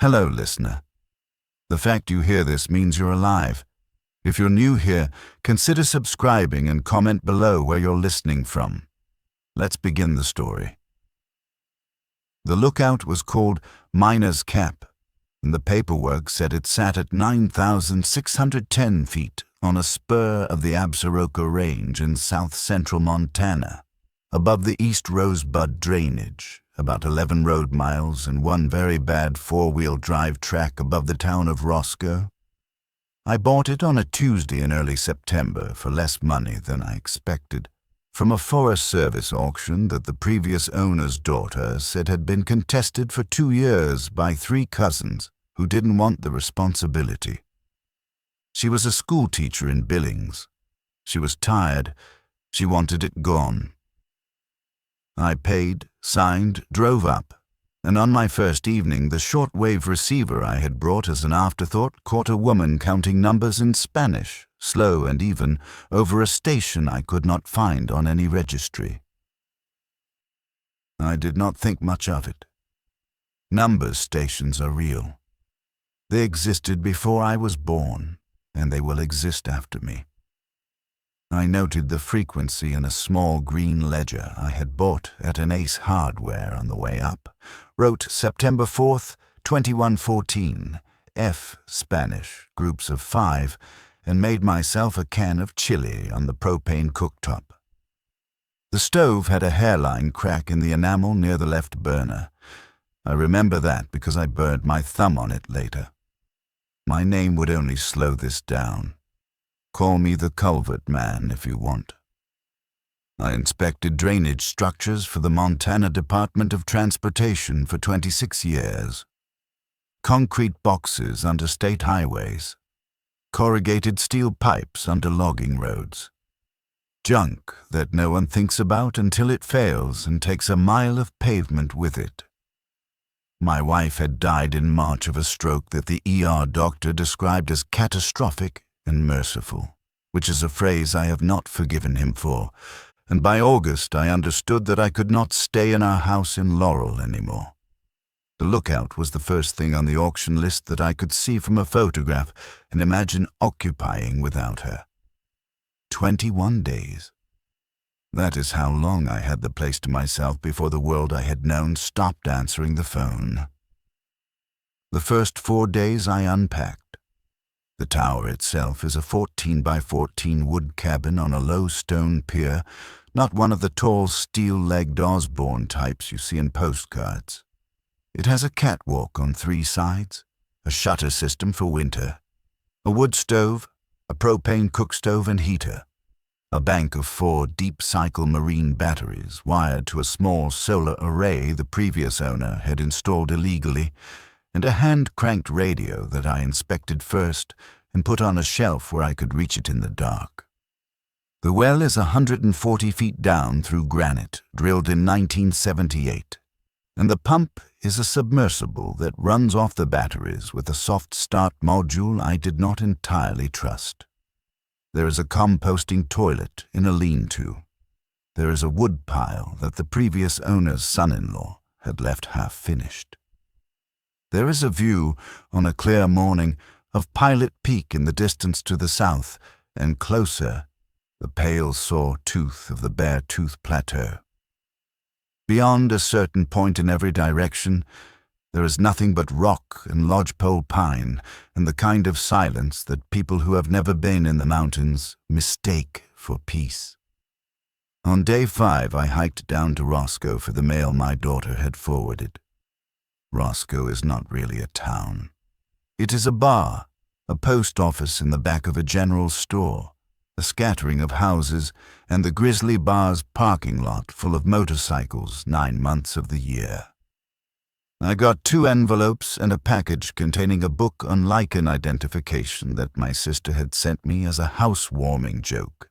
Hello, listener. The fact you hear this means you're alive. If you're new here, consider subscribing and comment below where you're listening from. Let's begin the story. The lookout was called Miner's Cap, and the paperwork said it sat at 9,610 feet on a spur of the Absaroka Range in south-central Montana, above the East Rosebud drainage, about 11 road miles and one very bad four-wheel drive track above the town of Roscoe. I bought it on a Tuesday in early September for less money than I expected, from a Forest Service auction that the previous owner's daughter said had been contested for 2 years by 3 cousins who didn't want the responsibility. She was a school teacher in Billings. She was tired. She wanted it gone. I paid, signed, drove up, and on my first evening the shortwave receiver I had brought as an afterthought caught a woman counting numbers in Spanish, slow and even, over a station I could not find on any registry. I did not think much of it. Numbers stations are real. They existed before I was born, and they will exist after me. I noted the frequency in a small green ledger I had bought at an Ace Hardware on the way up, wrote September 4th, 2114, F Spanish, groups of 5, and made myself a can of chili on the propane cooktop. The stove had a hairline crack in the enamel near the left burner. I remember that because I burned my thumb on it later. My name would only slow this down. Call me the Culvert Man if you want. I inspected drainage structures for the Montana Department of Transportation for 26 years. Concrete boxes under state highways. Corrugated steel pipes under logging roads. Junk that no one thinks about until it fails and takes a mile of pavement with it. My wife had died in March of a stroke that the ER doctor described as catastrophic and merciful, which is a phrase I have not forgiven him for, and by August I understood that I could not stay in our house in Laurel anymore. The lookout was the first thing on the auction list that I could see from a photograph and imagine occupying without her. 21 days. That is how long I had the place to myself before the world I had known stopped answering the phone. The first 4 days I unpacked. The tower itself is a 14 by 14 wood cabin on a low stone pier, not one of the tall steel-legged Osborne types you see in postcards. It has a catwalk on 3 sides, a shutter system for winter, a wood stove, a propane cookstove and heater, a bank of 4 deep-cycle marine batteries wired to a small solar array the previous owner had installed illegally, and a hand-cranked radio that I inspected first and put on a shelf where I could reach it in the dark. The well is 140 feet down through granite, drilled in 1978, and the pump is a submersible that runs off the batteries with a soft-start module I did not entirely trust. There is a composting toilet in a lean-to. There is a wood pile that the previous owner's son-in-law had left half-finished. There is a view, on a clear morning, of Pilot Peak in the distance to the south, and closer, the pale saw tooth of the Beartooth Plateau. Beyond a certain point in every direction, there is nothing but rock and lodgepole pine, and the kind of silence that people who have never been in the mountains mistake for peace. On day 5, I hiked down to Roscoe for the mail my daughter had forwarded. Roscoe is not really a town. It is a bar, a post office in the back of a general store, a scattering of houses, and the Grizzly Bar's parking lot full of motorcycles 9 months of the year. I got 2 envelopes and a package containing a book on lichen identification that my sister had sent me as a housewarming joke.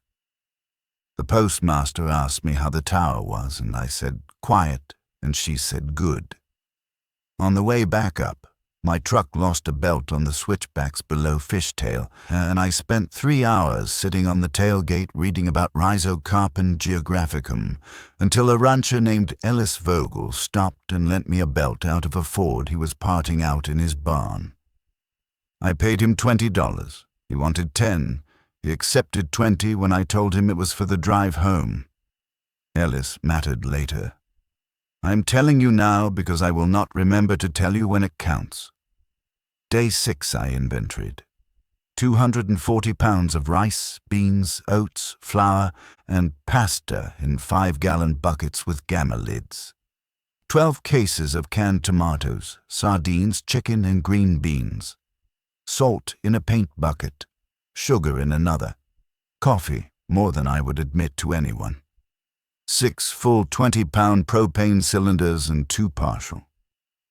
The postmaster asked me how the tower was, and I said, quiet, and she said, good. On the way back up, My truck lost a belt on the switchbacks below Fishtail, and I spent 3 hours sitting on the tailgate reading about Rhizocarpum geographicum until a rancher named Ellis Vogel stopped and lent me a belt out of a Ford he was parting out in his barn. I paid him $20. He wanted 10. He accepted 20 when I told him it was for the drive home. Ellis mattered later. I'm telling you now because I will not remember to tell you when it counts. Day 6 I inventoried. 240 pounds of rice, beans, oats, flour, and pasta in 5-gallon buckets with gamma lids. 12 cases of canned tomatoes, sardines, chicken, and green beans. Salt in a paint bucket. Sugar in another. Coffee, more than I would admit to anyone. 6 full 20-pound propane cylinders and 2 partial.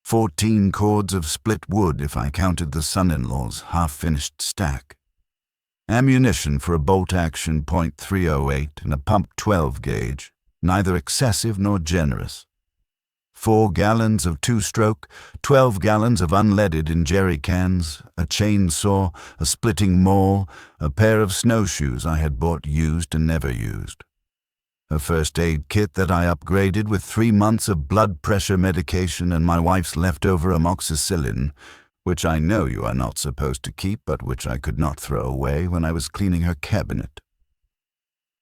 14 cords of split wood if I counted the son-in-law's half-finished stack. Ammunition for a bolt-action .308 and a pump 12-gauge, neither excessive nor generous. 4 gallons of 2-stroke, 12 gallons of unleaded in jerry cans, a chainsaw, a splitting maul, a pair of snowshoes I had bought used and never used. A first aid kit that I upgraded with 3 months of blood pressure medication and my wife's leftover amoxicillin, which I know you are not supposed to keep, but which I could not throw away when I was cleaning her cabinet.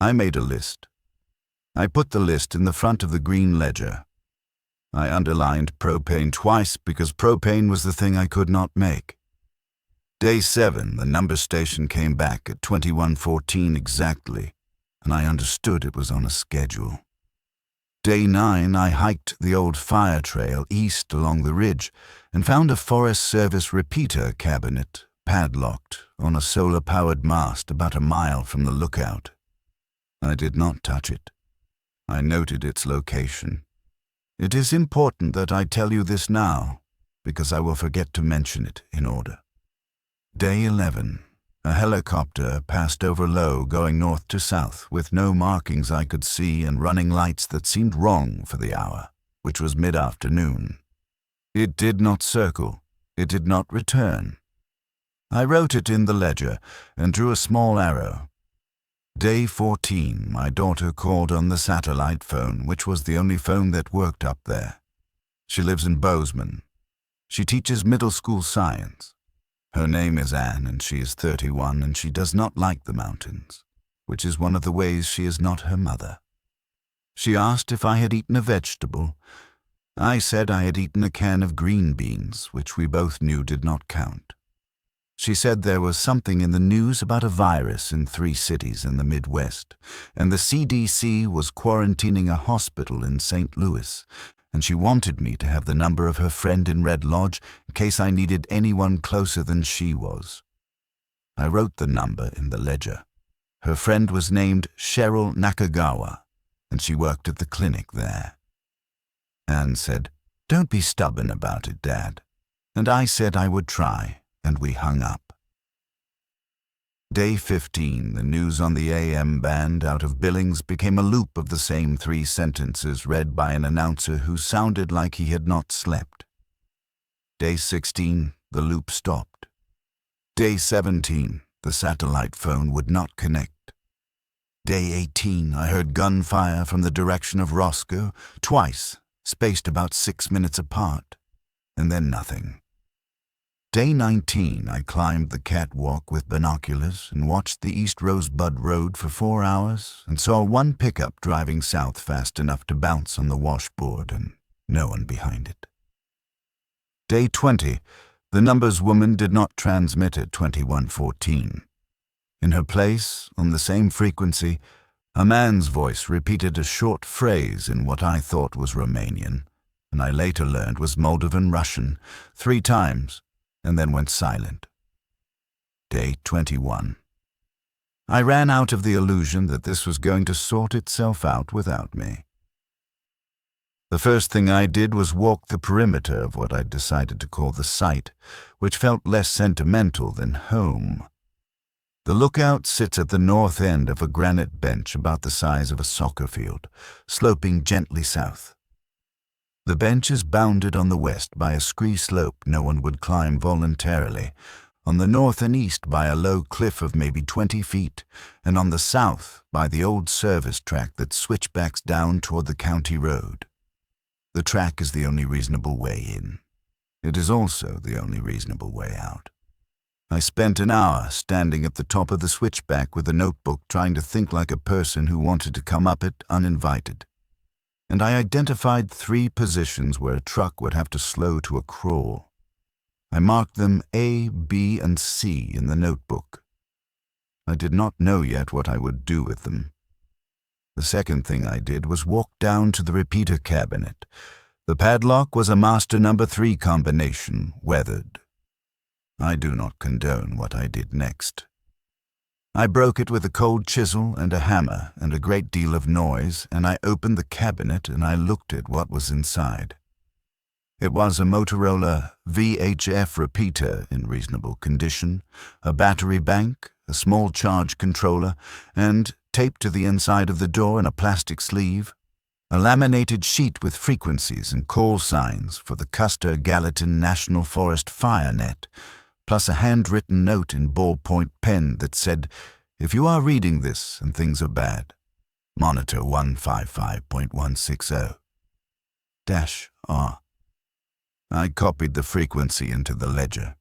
I made a list. I put the list in the front of the green ledger. I underlined propane twice because propane was the thing I could not make. Day 7, the number station came back at 21:14 exactly, and I understood it was on a schedule. Day 9, I hiked the old fire trail east along the ridge and found a Forest Service repeater cabinet, padlocked, on a solar-powered mast about a mile from the lookout. I did not touch it. I noted its location. It is important that I tell you this now, because I will forget to mention it in order. Day 11. A helicopter passed over low going north to south with no markings I could see and running lights that seemed wrong for the hour, which was mid-afternoon. It did not circle. It did not return. I wrote it in the ledger and drew a small arrow. Day 14, my daughter called on the satellite phone, which was the only phone that worked up there. She lives in Bozeman. She teaches middle school science. Her name is Anne, and she is 31, and she does not like the mountains, which is one of the ways she is not her mother. She asked if I had eaten a vegetable. I said I had eaten a can of green beans, which we both knew did not count. She said there was something in the news about a virus in 3 cities in the Midwest, and the CDC was quarantining a hospital in St. Louis, and she wanted me to have the number of her friend in Red Lodge in case I needed anyone closer than she was. I wrote the number in the ledger. Her friend was named Cheryl Nakagawa, and she worked at the clinic there. Anne said, "Don't be stubborn about it, Dad." And I said I would try, and we hung up. Day 15, the news on the AM band out of Billings became a loop of the same 3 sentences read by an announcer who sounded like he had not slept. Day 16, the loop stopped. Day 17, the satellite phone would not connect. Day 18, I heard gunfire from the direction of Roscoe, twice, spaced about 6 minutes apart, and then nothing. Day 19, I climbed the catwalk with binoculars and watched the East Rosebud Road for 4 hours and saw one pickup driving south fast enough to bounce on the washboard and no one behind it. Day 20, the numbers woman did not transmit at 21:14. In her place, on the same frequency, a man's voice repeated a short phrase in what I thought was Romanian, and I later learned was Moldovan Russian, 3 times, and then went silent. Day 21. I ran out of the illusion that this was going to sort itself out without me. The first thing I did was walk the perimeter of what I'd decided to call the site, which felt less sentimental than home. The lookout sits at the north end of a granite bench about the size of a soccer field, sloping gently south. The bench is bounded on the west by a scree slope no one would climb voluntarily, on the north and east by a low cliff of maybe 20 feet, and on the south by the old service track that switchbacks down toward the county road. The track is the only reasonable way in. It is also the only reasonable way out. I spent an hour standing at the top of the switchback with a notebook trying to think like a person who wanted to come up it uninvited. And I identified 3 positions where a truck would have to slow to a crawl. I marked them A, B, and C in the notebook. I did not know yet what I would do with them. The second thing I did was walk down to the repeater cabinet. The padlock was a master number 3 combination, weathered. I do not condone what I did next. I broke it with a cold chisel and a hammer and a great deal of noise, and I opened the cabinet and I looked at what was inside. It was a Motorola VHF repeater in reasonable condition, a battery bank, a small charge controller, and, taped to the inside of the door in a plastic sleeve, a laminated sheet with frequencies and call signs for the Custer-Gallatin National Forest fire net, plus a handwritten note in ballpoint pen that said, "If you are reading this and things are bad, monitor 155.160-R." I copied the frequency into the ledger.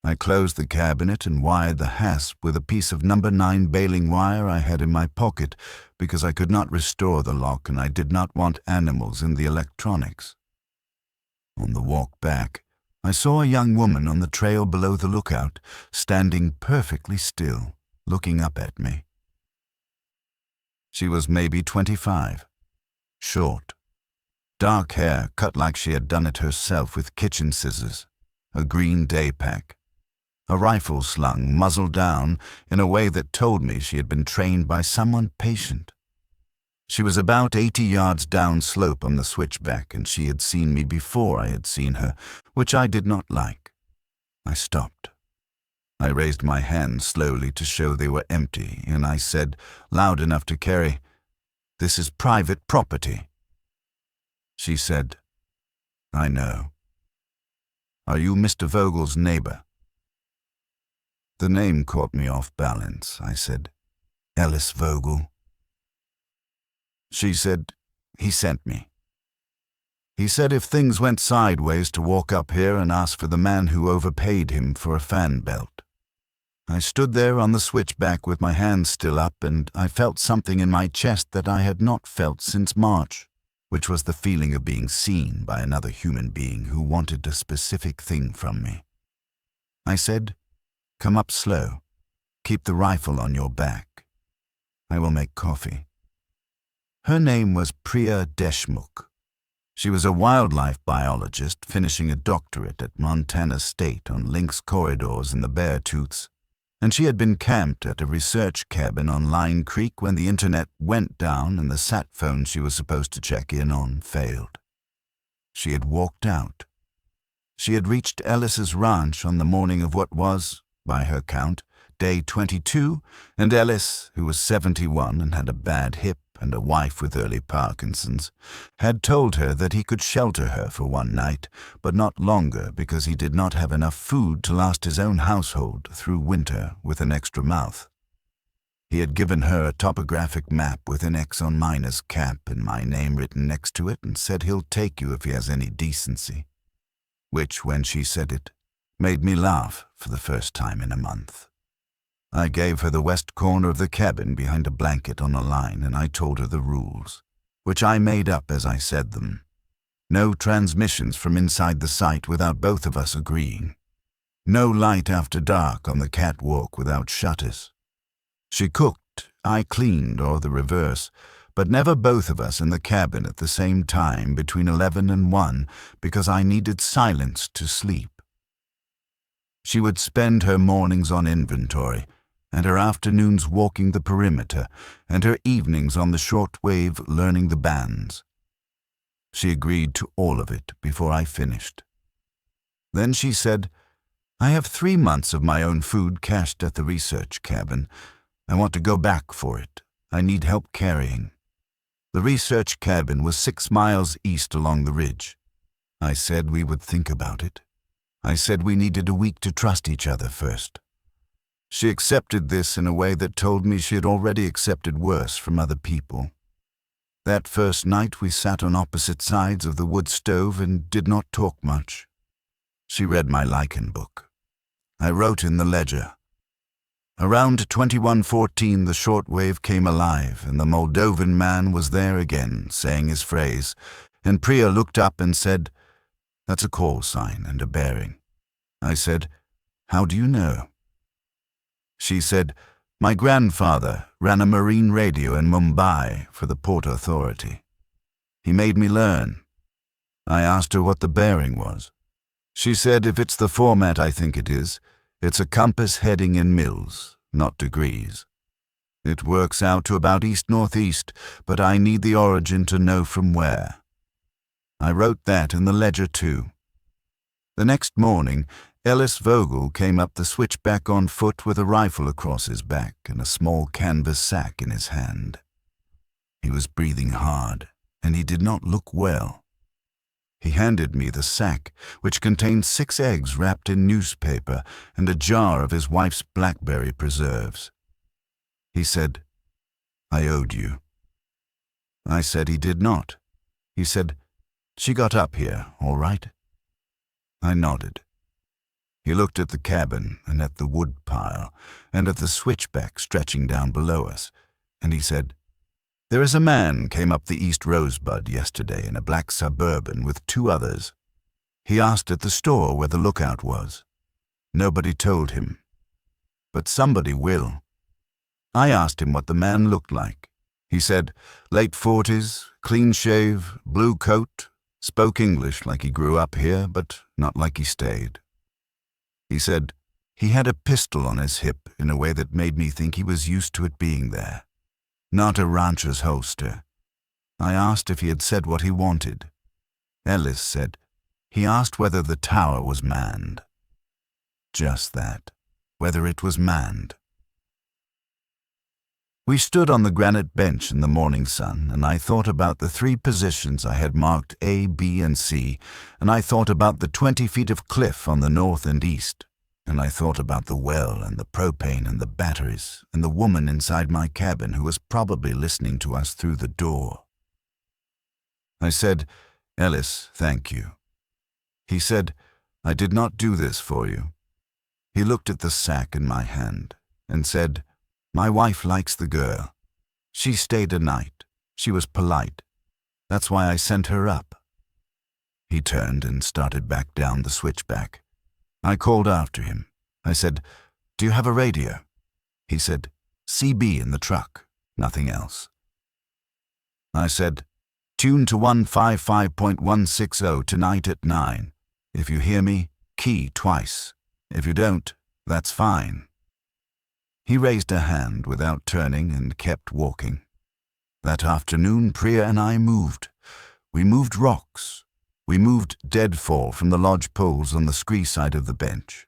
I closed the cabinet and wired the hasp with a piece of number 9 baling wire I had in my pocket because I could not restore the lock and I did not want animals in the electronics. On the walk back, I saw a young woman on the trail below the lookout, standing perfectly still, looking up at me. She was maybe 25, short. Dark hair cut like she had done it herself with kitchen scissors, a green day pack, a rifle slung muzzle down in a way that told me she had been trained by someone patient. She was about 80 yards down slope on the switchback, and she had seen me before I had seen her, which I did not like. I stopped. I raised my hands slowly to show they were empty, and I said, loud enough to carry, "This is private property." She said, "I know. Are you Mr. Vogel's neighbor?" The name caught me off balance. I said, "Ellis Vogel." She said, "He sent me. He said if things went sideways to walk up here and ask for the man who overpaid him for a fan belt." I stood there on the switchback with my hands still up, and I felt something in my chest that I had not felt since March, which was the feeling of being seen by another human being who wanted a specific thing from me. I said, "Come up slow. Keep the rifle on your back. I will make coffee." Her name was Priya Deshmukh. She was a wildlife biologist finishing a doctorate at Montana State on lynx corridors in the Beartooths, and she had been camped at a research cabin on Line Creek when the internet went down and the sat phone she was supposed to check in on failed. She had walked out. She had reached Ellis's ranch on the morning of what was, by her count, day 22, and Ellis, who was 71 and had a bad hip and a wife with early Parkinson's, had told her that he could shelter her for one night, but not longer because he did not have enough food to last his own household through winter with an extra mouth. He had given her a topographic map with an X on miner's cap and my name written next to it and said he'll take you if he has any decency, which, when she said it, made me laugh for the first time in a month. I gave her the west corner of the cabin behind a blanket on a line, and I told her the rules, which I made up as I said them. No transmissions from inside the site without both of us agreeing. No light after dark on the catwalk without shutters. She cooked, I cleaned, or the reverse, but never both of us in the cabin at the same time between 11 and 1 because I needed silence to sleep. She would spend her mornings on inventory, and her afternoons walking the perimeter, and her evenings on the shortwave learning the bands. She agreed to all of it before I finished. Then she said, "I have 3 months of my own food cached at the research cabin. I want to go back for it. I need help carrying." The research cabin was 6 miles east along the ridge. I said we would think about it. I said we needed a week to trust each other first. She accepted this in a way that told me she had already accepted worse from other people. That first night we sat on opposite sides of the wood stove and did not talk much. She read my lichen book. I wrote in the ledger. Around 2114 the shortwave came alive and the Moldovan man was there again, saying his phrase, and Priya looked up and said, "That's a call sign and a bearing." I said, "How do you know?" She said, "My grandfather ran a marine radio in Mumbai for the Port Authority. He made me learn." I asked her what the bearing was. She said, "If it's the format I think it is, it's a compass heading in mils, not degrees. It works out to about east-northeast, but I need the origin to know from where." I wrote that in the ledger too. The next morning, Ellis Vogel came up the switchback on foot with a rifle across his back and a small canvas sack in his hand. He was breathing hard, and he did not look well. He handed me the sack, which contained 6 eggs wrapped in newspaper and a jar of his wife's blackberry preserves. He said, "I owed you." I said he did not. He said, "She got up here, all right?" I nodded. He looked at the cabin and at the wood pile and at the switchback stretching down below us, and he said, "There is a man came up the East Rosebud yesterday in a black Suburban with 2 others. He asked at the store where the lookout was. Nobody told him. But somebody will. I asked him what the man looked like. He said, late 40s, clean shave, blue coat, spoke English like he grew up here, but not like he stayed. He said he had a pistol on his hip in a way that made me think he was used to it being there. Not a rancher's holster. I asked if he had said what he wanted. Ellis said he asked whether the tower was manned. Just that, whether it was manned. We stood on the granite bench in the morning sun, and I thought about the 3 positions I had marked A, B, and C, and I thought about the 20 feet of cliff on the north and east, and I thought about the well and the propane and the batteries and the woman inside my cabin who was probably listening to us through the door. I said, "Ellis, thank you." He said, "I did not do this for you." He looked at the sack in my hand and said, "My wife likes the girl. She stayed a night. She was polite. That's why I sent her up." He turned and started back down the switchback. I called after him. I said, "Do you have a radio?" He said, "CB in the truck, nothing else." I said, "Tune to 155.160 tonight at 9. If you hear me, key twice. If you don't, that's fine." He raised a hand without turning and kept walking. That afternoon, Priya and I moved. We moved rocks. We moved deadfall from the lodge poles on the scree side of the bench.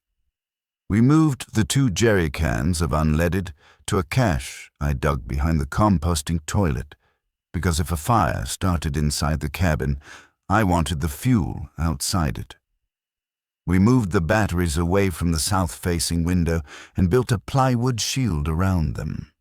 We moved the 2 jerry cans of unleaded to a cache I dug behind the composting toilet, because if a fire started inside the cabin, I wanted the fuel outside it. We moved the batteries away from the south-facing window and built a plywood shield around them.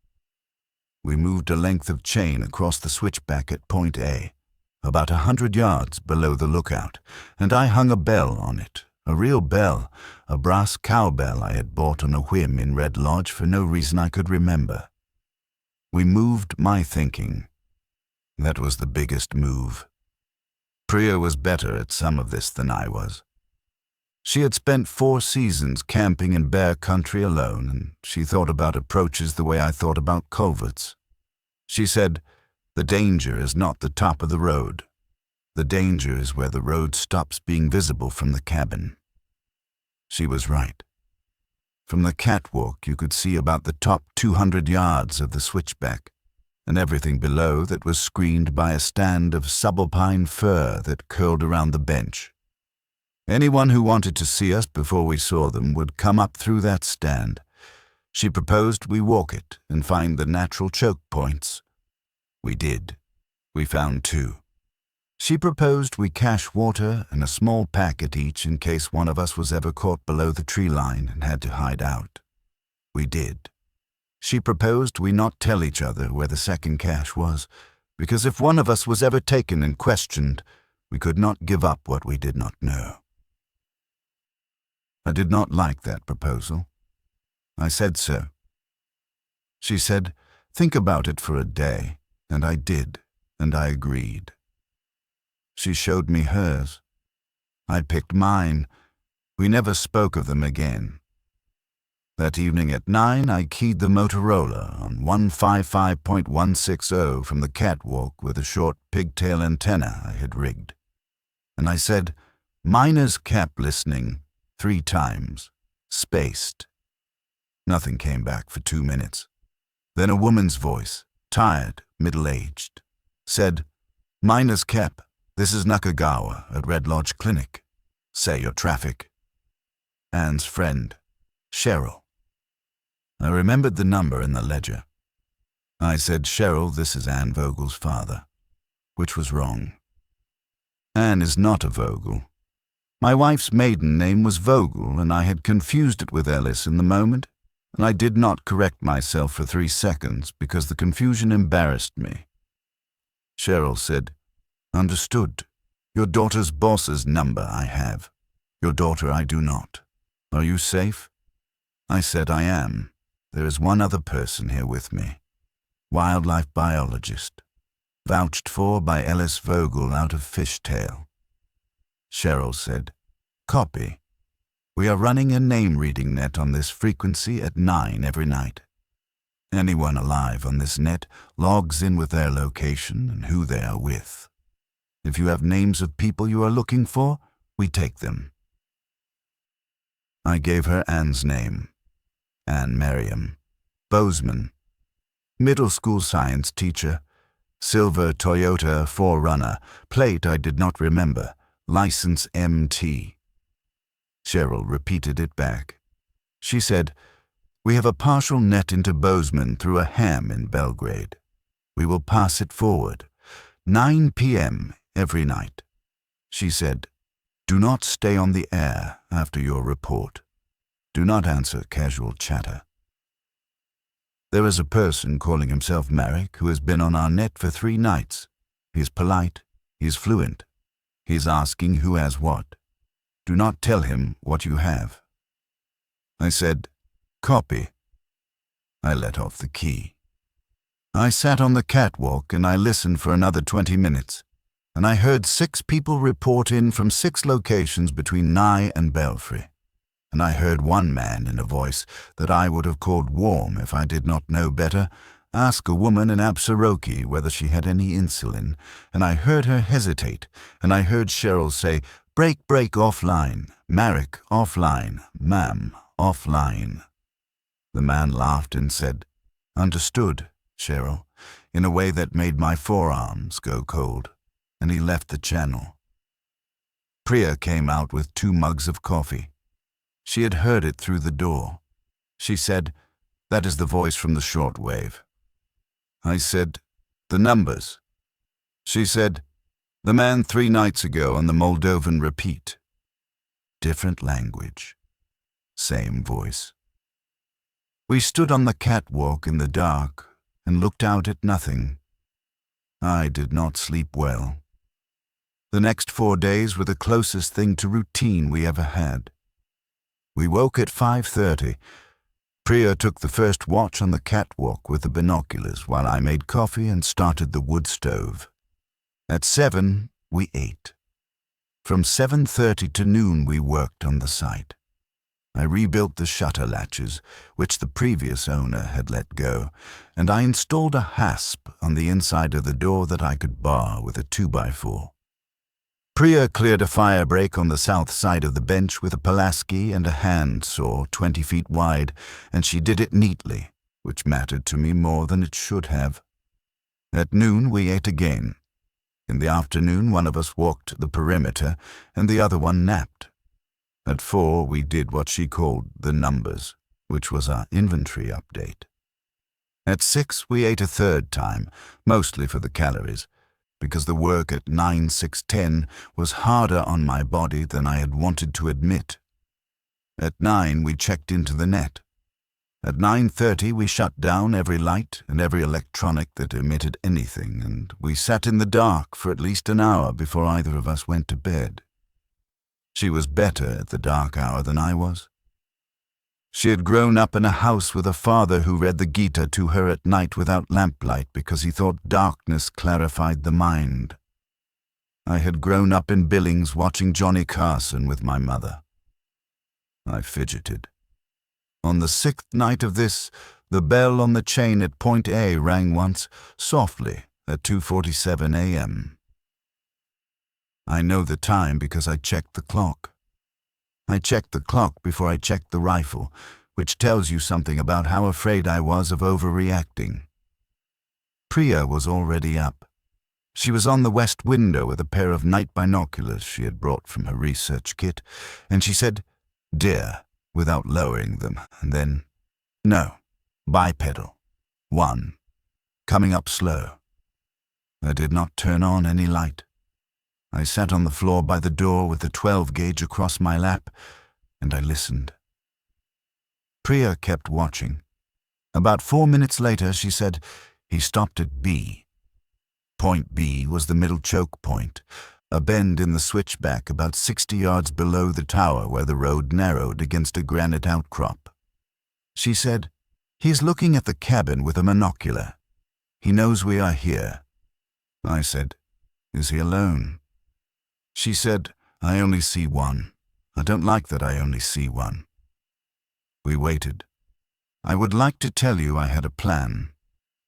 We moved a length of chain across the switchback at point A, about 100 yards below the lookout, and I hung a bell on it, a real bell, a brass cowbell I had bought on a whim in Red Lodge for no reason I could remember. We moved my thinking. That was the biggest move. Priya was better at some of this than I was. She had spent 4 seasons camping in bear country alone, and she thought about approaches the way I thought about culverts. She said, "The danger is not the top of the road. The danger is where the road stops being visible from the cabin." She was right. From the catwalk you could see about the top 200 yards of the switchback, and everything below that was screened by a stand of subalpine fir that curled around the bench. Anyone who wanted to see us before we saw them would come up through that stand. She proposed we walk it and find the natural choke points. We did. We found 2. She proposed we cache water and a small packet each in case one of us was ever caught below the tree line and had to hide out. We did. She proposed we not tell each other where the second cache was, because if one of us was ever taken and questioned, we could not give up what we did not know. I did not like that proposal. I said so. She said, "Think about it for a day," and I did, and I agreed. She showed me hers. I picked mine. We never spoke of them again. That evening at 9, I keyed the Motorola on 155.160 from the catwalk with a short pigtail antenna I had rigged. And I said, "Miner's cap listening," 3 times, spaced. Nothing came back for 2 minutes. Then a woman's voice, tired, middle-aged, said, "Miner's cap, this is Nakagawa at Red Lodge Clinic. Say your traffic." Anne's friend, Cheryl. I remembered the number in the ledger. I said, "Cheryl, this is Anne Vogel's father," which was wrong. Anne is not a Vogel. My wife's maiden name was Vogel, and I had confused it with Ellis in the moment, and I did not correct myself for 3 seconds because the confusion embarrassed me. Cheryl said, "Understood. Your daughter's boss's number I have. Your daughter I do not. Are you safe?" I said, "I am. There is one other person here with me. Wildlife biologist. Vouched for by Ellis Vogel out of Fishtail." Cheryl said, "Copy. We are running a name-reading net on this frequency at 9 every night. Anyone alive on this net logs in with their location and who they are with. If you have names of people you are looking for, we take them." I gave her Anne's name. Anne Merriam. Bozeman. Middle school science teacher. Silver Toyota 4Runner. Plate I did not remember. License MT. Cheryl repeated it back. She said, "We have a partial net into Bozeman through a ham in Belgrade. We will pass it forward. 9 p.m. every night." She said, "Do not stay on the air after your report. Do not answer casual chatter. There is a person calling himself Marek who has been on our net for 3 nights. He's polite. He's fluent. He's asking who has what. Do not tell him what you have." I said, "Copy." I let off the key. I sat on the catwalk and I listened for another 20 minutes, and I heard 6 people report in from 6 locations between Nye and Belfry. And I heard one man in a voice that I would have called warm if I did not know better, ask a woman in Absaroka whether she had any insulin, and I heard her hesitate, and I heard Cheryl say, break offline, Marek offline, ma'am, offline." The man laughed and said, "Understood, Cheryl," in a way that made my forearms go cold, and he left the channel. Priya came out with 2 mugs of coffee. She had heard it through the door. She said, "That is the voice from the shortwave." I said, "The numbers." She said, "The man 3 nights ago on the Moldovan repeat." Different language. Same voice. We stood on the catwalk in the dark and looked out at nothing. I did not sleep well. The next 4 days were the closest thing to routine we ever had. We woke at 5:30. Priya took the first watch on the catwalk with the binoculars while I made coffee and started the wood stove. At 7, we ate. From 7:30 to noon we worked on the site. I rebuilt the shutter latches, which the previous owner had let go, and I installed a hasp on the inside of the door that I could bar with a 2x4. Priya cleared a fire break on the south side of the bench with a Pulaski and a hand saw 20 feet wide, and she did it neatly, which mattered to me more than it should have. At noon we ate again. In the afternoon one of us walked the perimeter, and the other one napped. At 4 we did what she called the numbers, which was our inventory update. At 6 we ate a third time, mostly for the calories, because the work at 9-6-10 was harder on my body than I had wanted to admit. At 9 we checked into the net. At 9:30 we shut down every light and every electronic that emitted anything, and we sat in the dark for at least an hour before either of us went to bed. She was better at the dark hour than I was. She had grown up in a house with a father who read the Gita to her at night without lamplight because he thought darkness clarified the mind. I had grown up in Billings watching Johnny Carson with my mother. I fidgeted. On the 6th night of this, the bell on the chain at Point A rang once, softly, at 2:47 a.m. I know the time because I checked the clock. I checked the clock before I checked the rifle, which tells you something about how afraid I was of overreacting. Priya was already up. She was on the west window with a pair of night binoculars she had brought from her research kit, and she said, "Dear," without lowering them, and then, "No, bipedal. 1. Coming up slow." I did not turn on any light. I sat on the floor by the door with the 12-gauge across my lap, and I listened. Priya kept watching. About 4 minutes later, she said, "He stopped at B." Point B was the middle choke point, a bend in the switchback about 60 yards below the tower where the road narrowed against a granite outcrop. She said, "He's looking at the cabin with a monocular. He knows we are here." I said, "Is he alone?" She said, "I only see one. I don't like that I only see one." We waited. I would like to tell you I had a plan.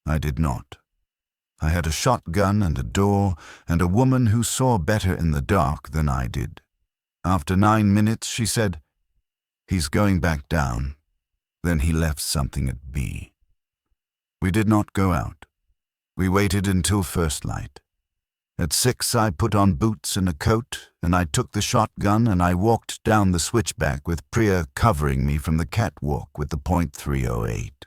I did not. I had a shotgun and a door and a woman who saw better in the dark than I did. After 9 minutes, she said, "He's going back down." Then he left something at B. We did not go out. We waited until first light. At 6 I put on boots and a coat, and I took the shotgun and I walked down the switchback with Priya covering me from the catwalk with the .308.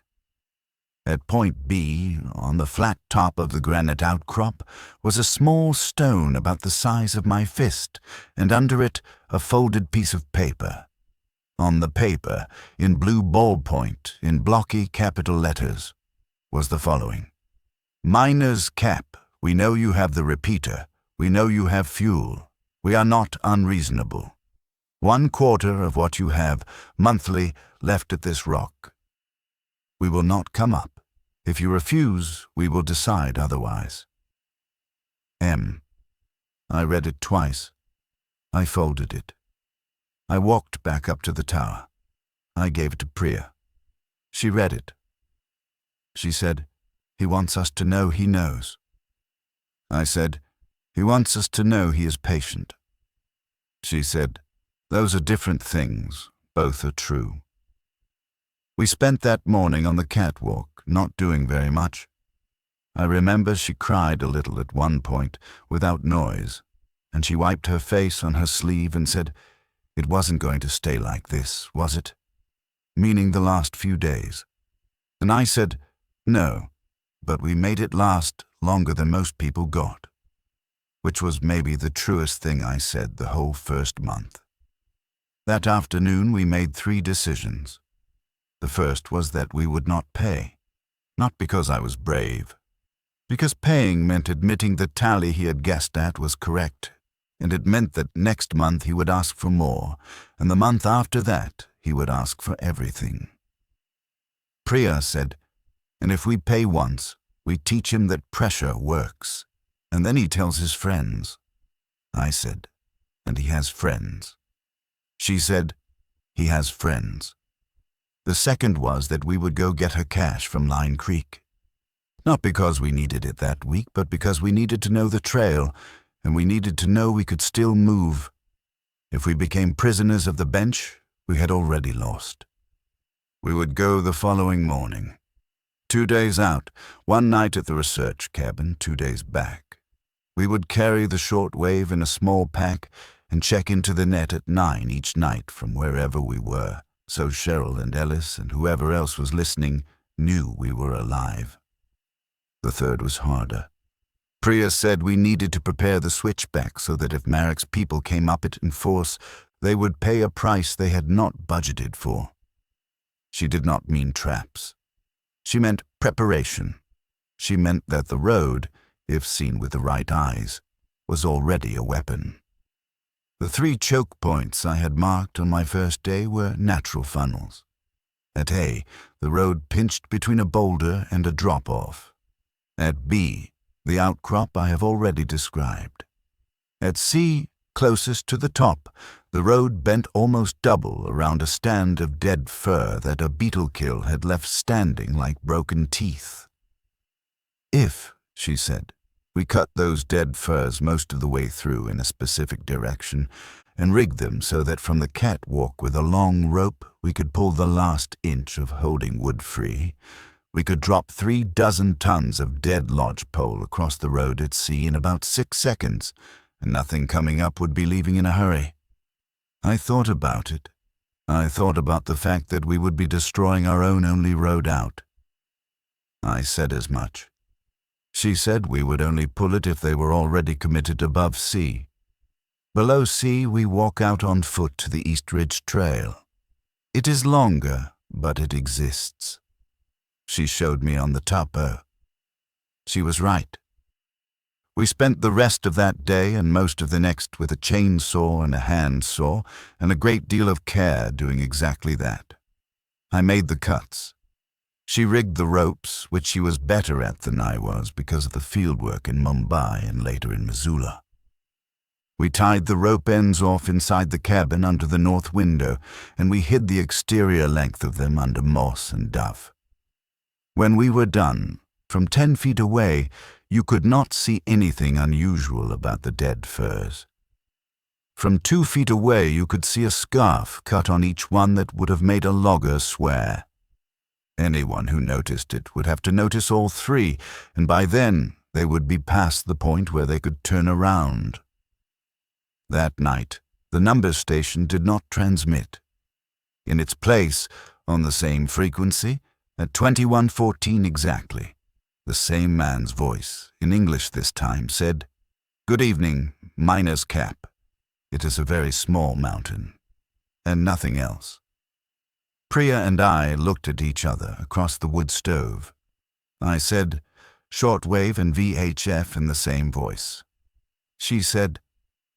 At Point B, on the flat top of the granite outcrop, was a small stone about the size of my fist, and under it a folded piece of paper. On the paper, in blue ballpoint, in blocky capital letters, was the following: "Miner's cap. We know you have the repeater. We know you have fuel. We are not unreasonable. 1/4 of what you have, monthly, left at this rock. We will not come up. If you refuse, we will decide otherwise. M." I read it twice. I folded it. I walked back up to the tower. I gave it to Priya. She read it. She said, "He wants us to know he knows." I said, "He wants us to know he is patient." She said, "Those are different things. Both are true." We spent that morning on the catwalk, not doing very much. I remember she cried a little at one point, without noise, and she wiped her face on her sleeve and said, "It wasn't going to stay like this, was it?" Meaning the last few days. And I said, "No, but we made it last longer than most people got," which was maybe the truest thing I said the whole first month. That afternoon we made 3 decisions. The first was that we would not pay, not because I was brave, because paying meant admitting the tally he had guessed at was correct, and it meant that next month he would ask for more, and the month after that he would ask for everything. Priya said, "And if we pay once, we teach him that pressure works, and then he tells his friends." I said, "And he has friends." She said, "He has friends." The second was that we would go get her cash from Line Creek. Not because we needed it that week, but because we needed to know the trail, and we needed to know we could still move. If we became prisoners of the bench, we had already lost. We would go the following morning. 2 days out, 1 night at the research cabin, 2 days back. We would carry the shortwave in a small pack and check into the net at 9 each night from wherever we were, so Cheryl and Ellis and whoever else was listening knew we were alive. The third was harder. Priya said we needed to prepare the switchback so that if Marek's people came up it in force, they would pay a price they had not budgeted for. She did not mean traps. She meant preparation. She meant that the road, if seen with the right eyes, was already a weapon. The 3 choke points I had marked on my first day were natural funnels. At A, the road pinched between a boulder and a drop-off. At B, the outcrop I have already described. At C, closest to the top, the road bent almost double around a stand of dead fir that a beetle kill had left standing like broken teeth. If, she said, we cut those dead firs most of the way through in a specific direction and rigged them so that from the catwalk with a long rope we could pull the last inch of holding wood free, we could drop 36 tons of dead lodgepole across the road at sea in about 6 seconds, and nothing coming up would be leaving in a hurry. I thought about it. I thought about the fact that we would be destroying our own only road out. I said as much. She said we would only pull it if they were already committed above sea. Below sea, we walk out on foot to the East Ridge Trail. It is longer, but it exists. She showed me on the topo. She was right. We spent the rest of that day and most of the next with a chainsaw and a hand saw and a great deal of care doing exactly that. I made the cuts. She rigged the ropes, which she was better at than I was because of the fieldwork in Mumbai and later in Missoula. We tied the rope ends off inside the cabin under the north window, and we hid the exterior length of them under moss and duff. When we were done, from 10 feet away, you could not see anything unusual about the dead firs. From 2 feet away, you could see a scarf cut on each one that would have made a logger swear. Anyone who noticed it would have to notice all 3, and by then they would be past the point where they could turn around. That night, the number station did not transmit. In its place, on the same frequency, at 21:14 exactly, the same man's voice, in English this time, said, "Good evening, Miner's Cap. It is a very small mountain," and nothing else. Priya and I looked at each other across the wood stove. I said, "Shortwave and VHF," in the same voice. She said,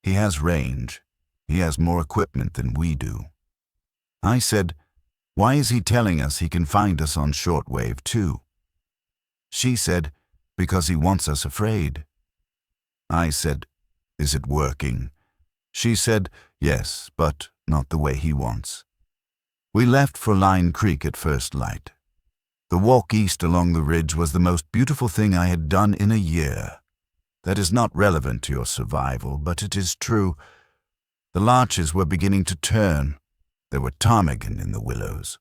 "He has range. He has more equipment than we do." I said, "Why is he telling us he can find us on shortwave too?" She said, "Because he wants us afraid." I said, "Is it working?" She said, "Yes, but not the way he wants." We left for Line Creek at first light. The walk east along the ridge was the most beautiful thing I had done in a year. That is not relevant to your survival, but it is true. The larches were beginning to turn. There were ptarmigan in the willows.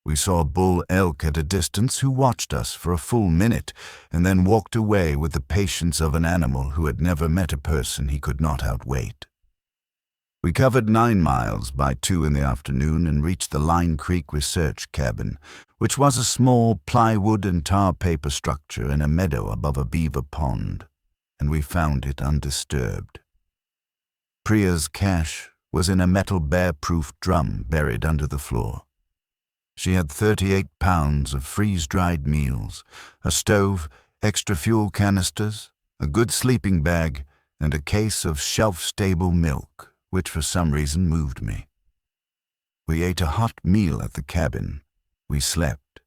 We saw a bull elk at a distance who watched us for a full minute and then walked away with the patience of an animal who had never met a person he could not outwait. We covered 9 miles by 2 in the afternoon and reached the Line Creek Research Cabin, which was a small plywood and tar paper structure in a meadow above a beaver pond, and we found it undisturbed. Priya's cache was in a metal bear-proof drum buried under the floor. She had 38 pounds of freeze-dried meals, a stove, extra fuel canisters, a good sleeping bag, and a case of shelf-stable milk, which for some reason moved me. We ate a hot meal at the cabin. We slept.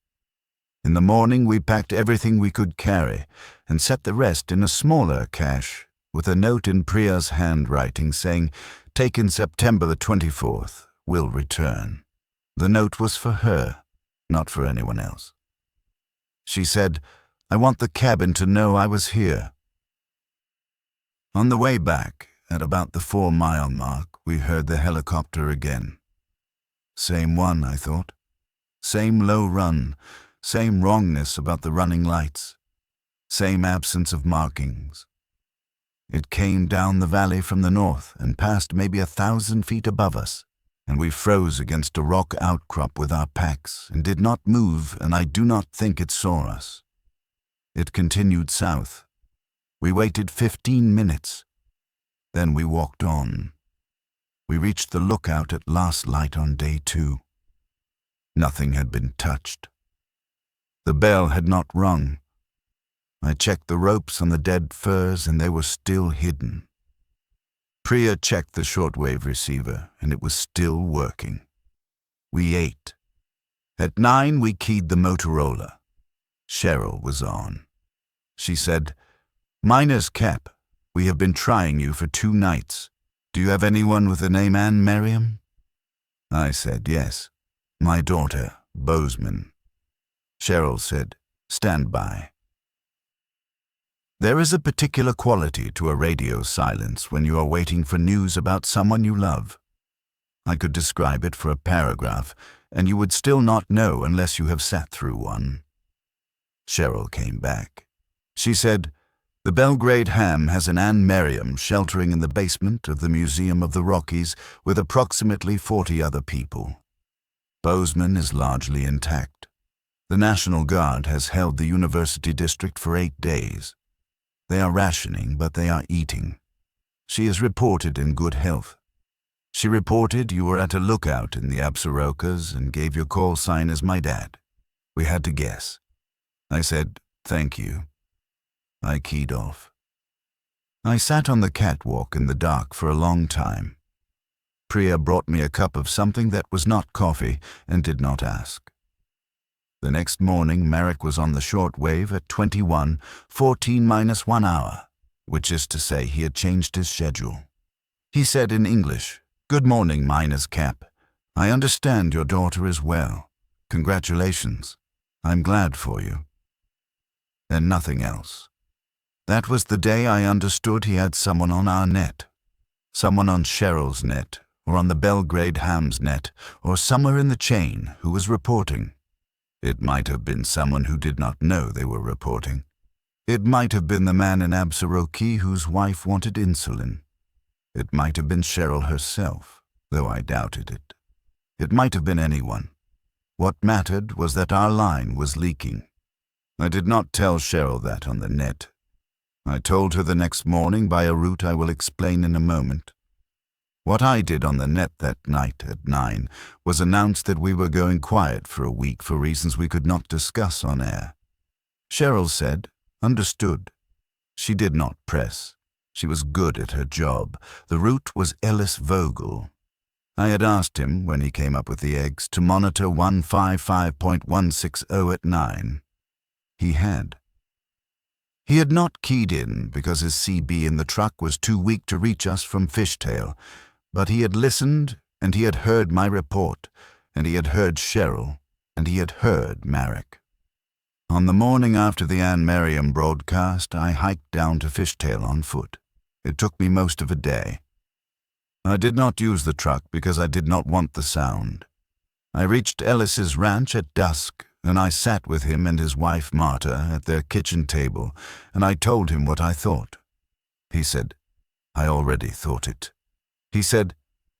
In the morning we packed everything we could carry and set the rest in a smaller cache with a note in Priya's handwriting saying, "Taken September the 24th, will return." The note was for her, not for anyone else. She said, "I want the cabin to know I was here." On the way back, at about the 4-mile mark, we heard the helicopter again. Same one, I thought. Same low run, same wrongness about the running lights, same absence of markings. It came down the valley from the north and passed maybe 1,000 feet above us, and we froze against a rock outcrop with our packs and did not move, and I do not think it saw us. It continued south. We waited 15 minutes. Then we walked on. We reached the lookout at last light on day 2. Nothing had been touched. The bell had not rung. I checked the ropes on the dead firs and they were still hidden. Priya checked the shortwave receiver and it was still working. We ate. At 9 we keyed the Motorola. Cheryl was on. She said, "Miner's Cap, we have been trying you for 2 nights. Do you have anyone with the name Anne Merriam?" I said yes. "My daughter, Bozeman." Cheryl said, "Stand by." There is a particular quality to a radio silence when you are waiting for news about someone you love. I could describe it for a paragraph, and you would still not know unless you have sat through one. Cheryl came back. She said, "The Belgrade Ham has an Anne Merriam sheltering in the basement of the Museum of the Rockies with approximately 40 other people. Bozeman is largely intact. The National Guard has held the University District for 8 days. They are rationing, but they are eating. She is reported in good health. She reported you were at a lookout in the Absarokas and gave your call sign as my dad. We had to guess." I said, "Thank you." I keyed off. I sat on the catwalk in the dark for a long time. Priya brought me a cup of something that was not coffee and did not ask. The next morning, Merrick was on the short wave at 21:14 minus 1 hour, which is to say he had changed his schedule. He said in English, "Good morning, Miner's Cap. I understand your daughter is well. Congratulations. I'm glad for you." And nothing else. That was the day I understood he had someone on our net. Someone on Cheryl's net, or on the Belgrade Ham's net, or somewhere in the chain who was reporting. It might have been someone who did not know they were reporting. It might have been the man in Absaroka whose wife wanted insulin. It might have been Cheryl herself, though I doubted it. It might have been anyone. What mattered was that our line was leaking. I did not tell Cheryl that on the net. I told her the next morning by a route I will explain in a moment. What I did on the net that night at 9 was announce that we were going quiet for a week for reasons we could not discuss on air. Cheryl said, "Understood." She did not press. She was good at her job. The route was Ellis Vogel. I had asked him, when he came up with the eggs, to monitor 155.160 at 9. He had. He had not keyed in because his CB in the truck was too weak to reach us from Fishtail, but he had listened, and he had heard my report, and he had heard Cheryl, and he had heard Marek. On the morning after the Anne Merriam broadcast, I hiked down to Fishtail on foot. It took me most of a day. I did not use the truck because I did not want the sound. I reached Ellis's ranch at dusk, and I sat with him and his wife Marta at their kitchen table, and I told him what I thought. He said, "I already thought it." He said,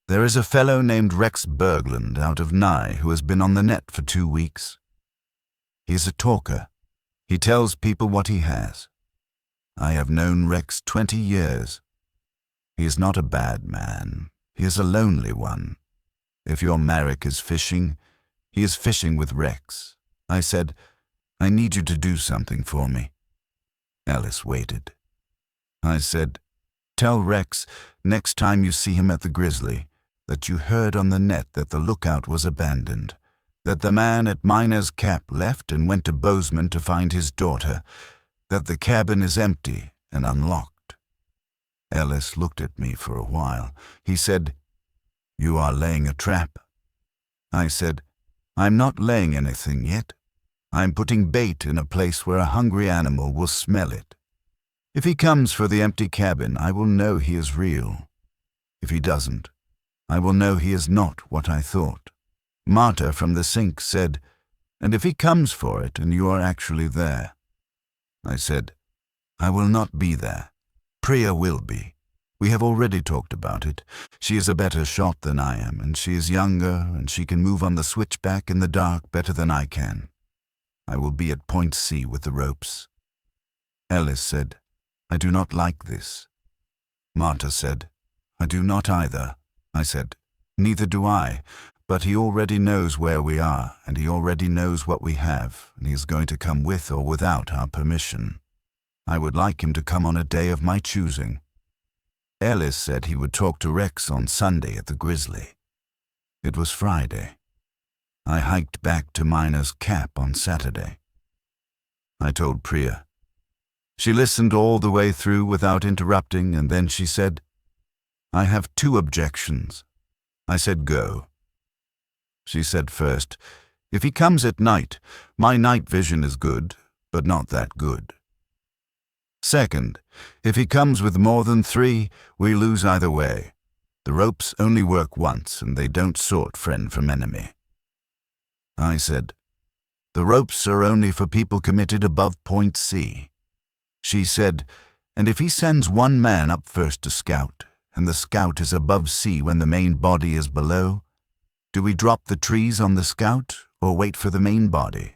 "There is a fellow named Rex Berglund out of Nye who has been on the net for 2 weeks. He is a talker. He tells people what he has. I have known Rex 20 years. He is not a bad man. He is a lonely one. If your Marek is fishing, he is fishing with Rex." I said, "I need you to do something for me." Alice waited. I said, "Tell Rex, next time you see him at the Grizzly, that you heard on the net that the lookout was abandoned, that the man at Miner's Cap left and went to Bozeman to find his daughter, that the cabin is empty and unlocked." Ellis looked at me for a while. He said, "You are laying a trap." I said, "I'm not laying anything yet. I'm putting bait in a place where a hungry animal will smell it. If he comes for the empty cabin, I will know he is real. If he doesn't, I will know he is not what I thought." Marta from the sink said, "And if he comes for it and you are actually there?" I said, "I will not be there. Priya will be. We have already talked about it. She is a better shot than I am, and she is younger, and she can move on the switchback in the dark better than I can. I will be at point C with the ropes." Ellis said, I do not like this. Marta said, I do not either. I said, neither do I, but he already knows where we are, and he already knows what we have, and he is going to come with or without our permission. I would like him to come on a day of my choosing. Ellis said he would talk to Rex on Sunday at the Grizzly. It was Friday. I hiked back to Miner's Cap on Saturday. I told Priya. She listened all the way through without interrupting, and then she said, I have 2 objections. I said, go. She said first, if he comes at night, my night vision is good, but not that good. Second, if he comes with more than 3, we lose either way. The ropes only work once, and they don't sort friend from enemy. I said, the ropes are only for people committed above point C. She said, and if he sends 1 man up first to scout, and the scout is above C when the main body is below, do we drop the trees on the scout or wait for the main body?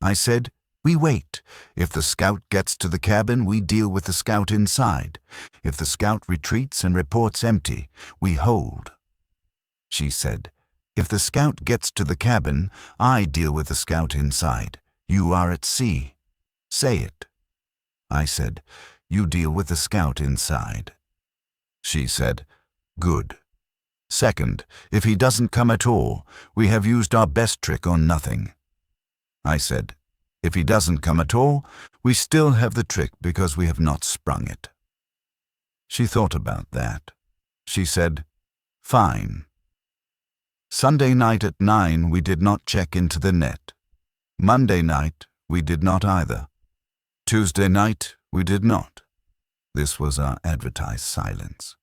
I said, we wait. If the scout gets to the cabin, we deal with the scout inside. If the scout retreats and reports empty, we hold. She said, if the scout gets to the cabin, I deal with the scout inside. You are at C. Say it. I said, you deal with the scout inside. She said, good. Second, if he doesn't come at all, we have used our best trick on nothing. I said, if he doesn't come at all, we still have the trick because we have not sprung it. She thought about that. She said, fine. Sunday night at 9 we did not check into the net. Monday night we did not either. Tuesday night we did not. This was our advertised silence.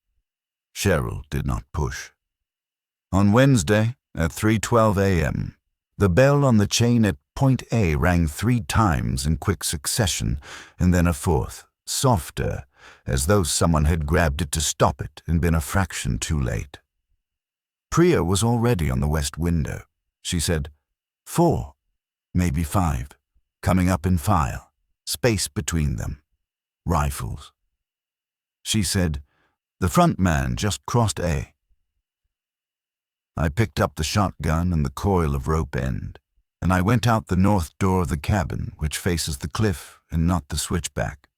Cheryl did not push. On Wednesday at 3:12 a.m., the bell on the chain at point A rang 3 times in quick succession, and then a 4th, softer, as though someone had grabbed it to stop it and been a fraction too late. Priya was already on the west window. She said, 4, maybe 5, coming up in file, space between them, rifles. She said, the front man just crossed A. I picked up the shotgun and the coil of rope end, and I went out the north door of the cabin, which faces the cliff and not the switchback,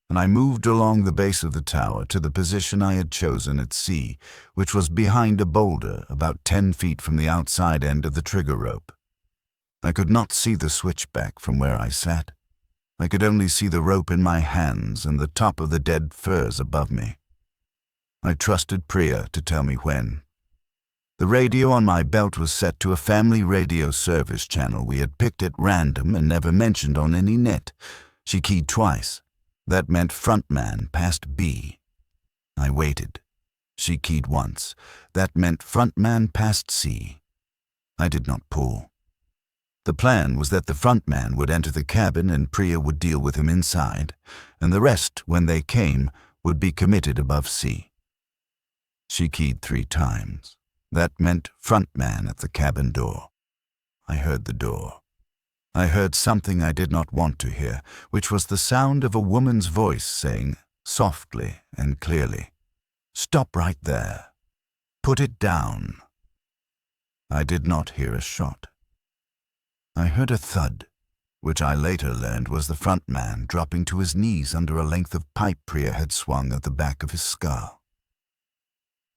and I moved along the base of the tower to the position I had chosen at C, which was behind a boulder about 10 feet from the outside end of the trigger rope. I could not see the switchback from where I sat. I could only see the rope in my hands and the top of the dead firs above me. I trusted Priya to tell me when. The radio on my belt was set to a family radio service channel we had picked at random and never mentioned on any net. She keyed twice. That meant front man past B. I waited. She keyed once. That meant front man past C. I did not pull. The plan was that the front man would enter the cabin and Priya would deal with him inside, and the rest, when they came, would be committed above C. She keyed 3 times. That meant front man at the cabin door. I heard the door. I heard something I did not want to hear, which was the sound of a woman's voice saying, softly and clearly, "Stop right there. Put it down." I did not hear a shot. I heard a thud, which I later learned was the front man dropping to his knees under a length of pipe Priya had swung at the back of his skull.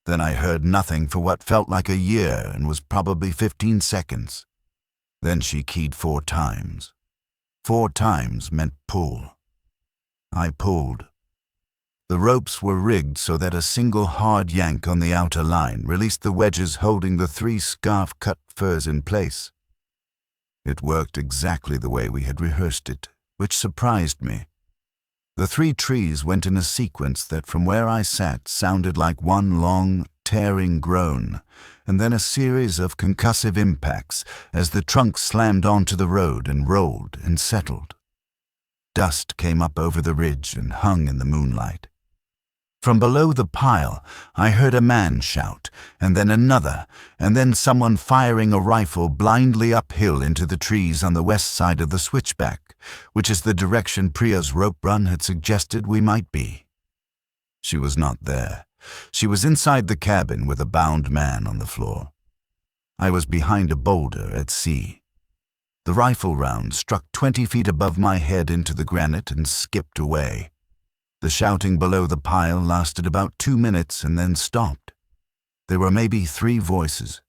Then I heard nothing for what felt like a year and was probably 15 seconds. Then she keyed 4 times. 4 times meant pull. I pulled. The ropes were rigged so that a single hard yank on the outer line released the wedges holding the 3 scarf-cut firs in place. It worked exactly the way we had rehearsed it, which surprised me. The 3 trees went in a sequence that from where I sat sounded like one long, tearing groan, and then a series of concussive impacts as the trunks slammed onto the road and rolled and settled. Dust came up over the ridge and hung in the moonlight. From below the pile, I heard a man shout, and then another, and then someone firing a rifle blindly uphill into the trees on the west side of the switchback, which is the direction Priya's rope run had suggested we might be. She was not there. She was inside the cabin with a bound man on the floor. I was behind a boulder at sea. The rifle round struck 20 feet above my head into the granite and skipped away. The shouting below the pile lasted about 2 minutes and then stopped. There were maybe 3 voices.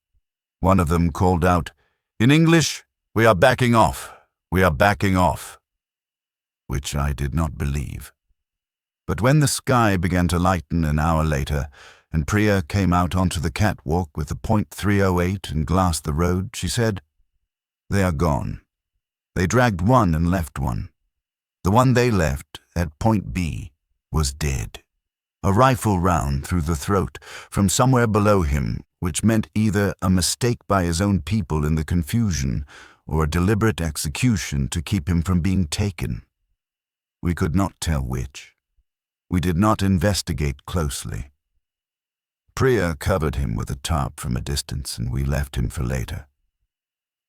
One of them called out, "In English, we are backing off. We are backing off," which I did not believe. But when the sky began to lighten an hour later, and Priya came out onto the catwalk with the .308 and glassed the road, she said, "They are gone. They dragged one and left one. The one they left, at point B, was dead. A rifle round through the throat from somewhere below him, which meant either a mistake by his own people in the confusion or a deliberate execution to keep him from being taken. We could not tell which. We did not investigate closely. Priya covered him with a tarp from a distance, and we left him for later.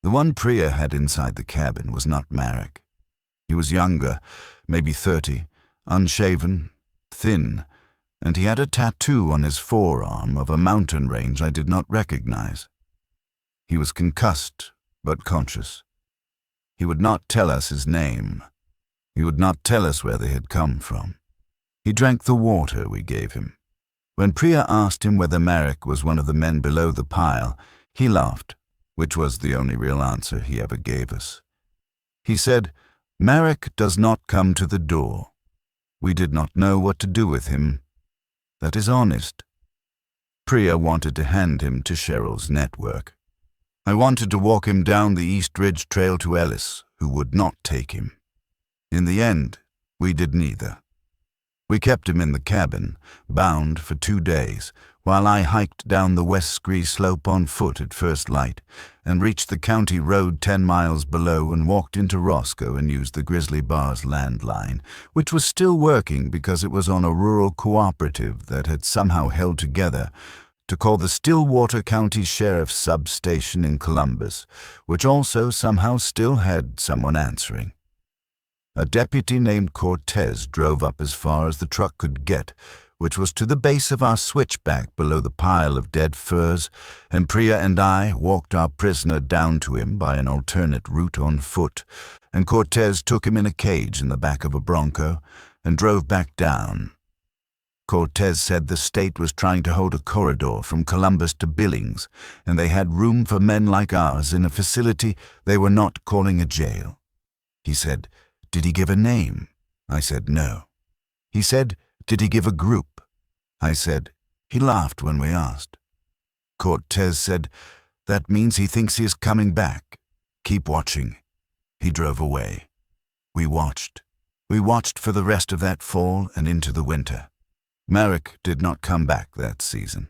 The one Priya had inside the cabin was not Marek. He was younger, maybe 30, unshaven, thin, and he had a tattoo on his forearm of a mountain range I did not recognize. He was concussed, but conscious. He would not tell us his name. He would not tell us where they had come from. He drank the water we gave him. When Priya asked him whether Marek was one of the men below the pile, he laughed, which was the only real answer he ever gave us. He said, "Marek does not come to the door. We did not know what to do with him. That is honest." Priya wanted to hand him to Cheryl's network. I wanted to walk him down the East Ridge Trail to Ellis, who would not take him. In the end, we did neither. We kept him in the cabin, bound for 2 days, while I hiked down the West Scree slope on foot at first light, and reached the county road 10 miles below and walked into Roscoe and used the Grizzly Bar's landline, which was still working because it was on a rural cooperative that had somehow held together, to call the Stillwater County Sheriff's substation in Columbus, which also somehow still had someone answering. A deputy named Cortez drove up as far as the truck could get, which was to the base of our switchback below the pile of dead furs, and Priya and I walked our prisoner down to him by an alternate route on foot, and Cortez took him in a cage in the back of a Bronco and drove back down. Cortez said the state was trying to hold a corridor from Columbus to Billings, and they had room for men like ours in a facility they were not calling a jail. He said, "Did he give a name?" I said, "No." He said, "Did he give a group?" I said, "He laughed when we asked." Cortez said, "That means he thinks he is coming back. Keep watching." He drove away. We watched. We watched for the rest of that fall and into the winter. Marek did not come back that season.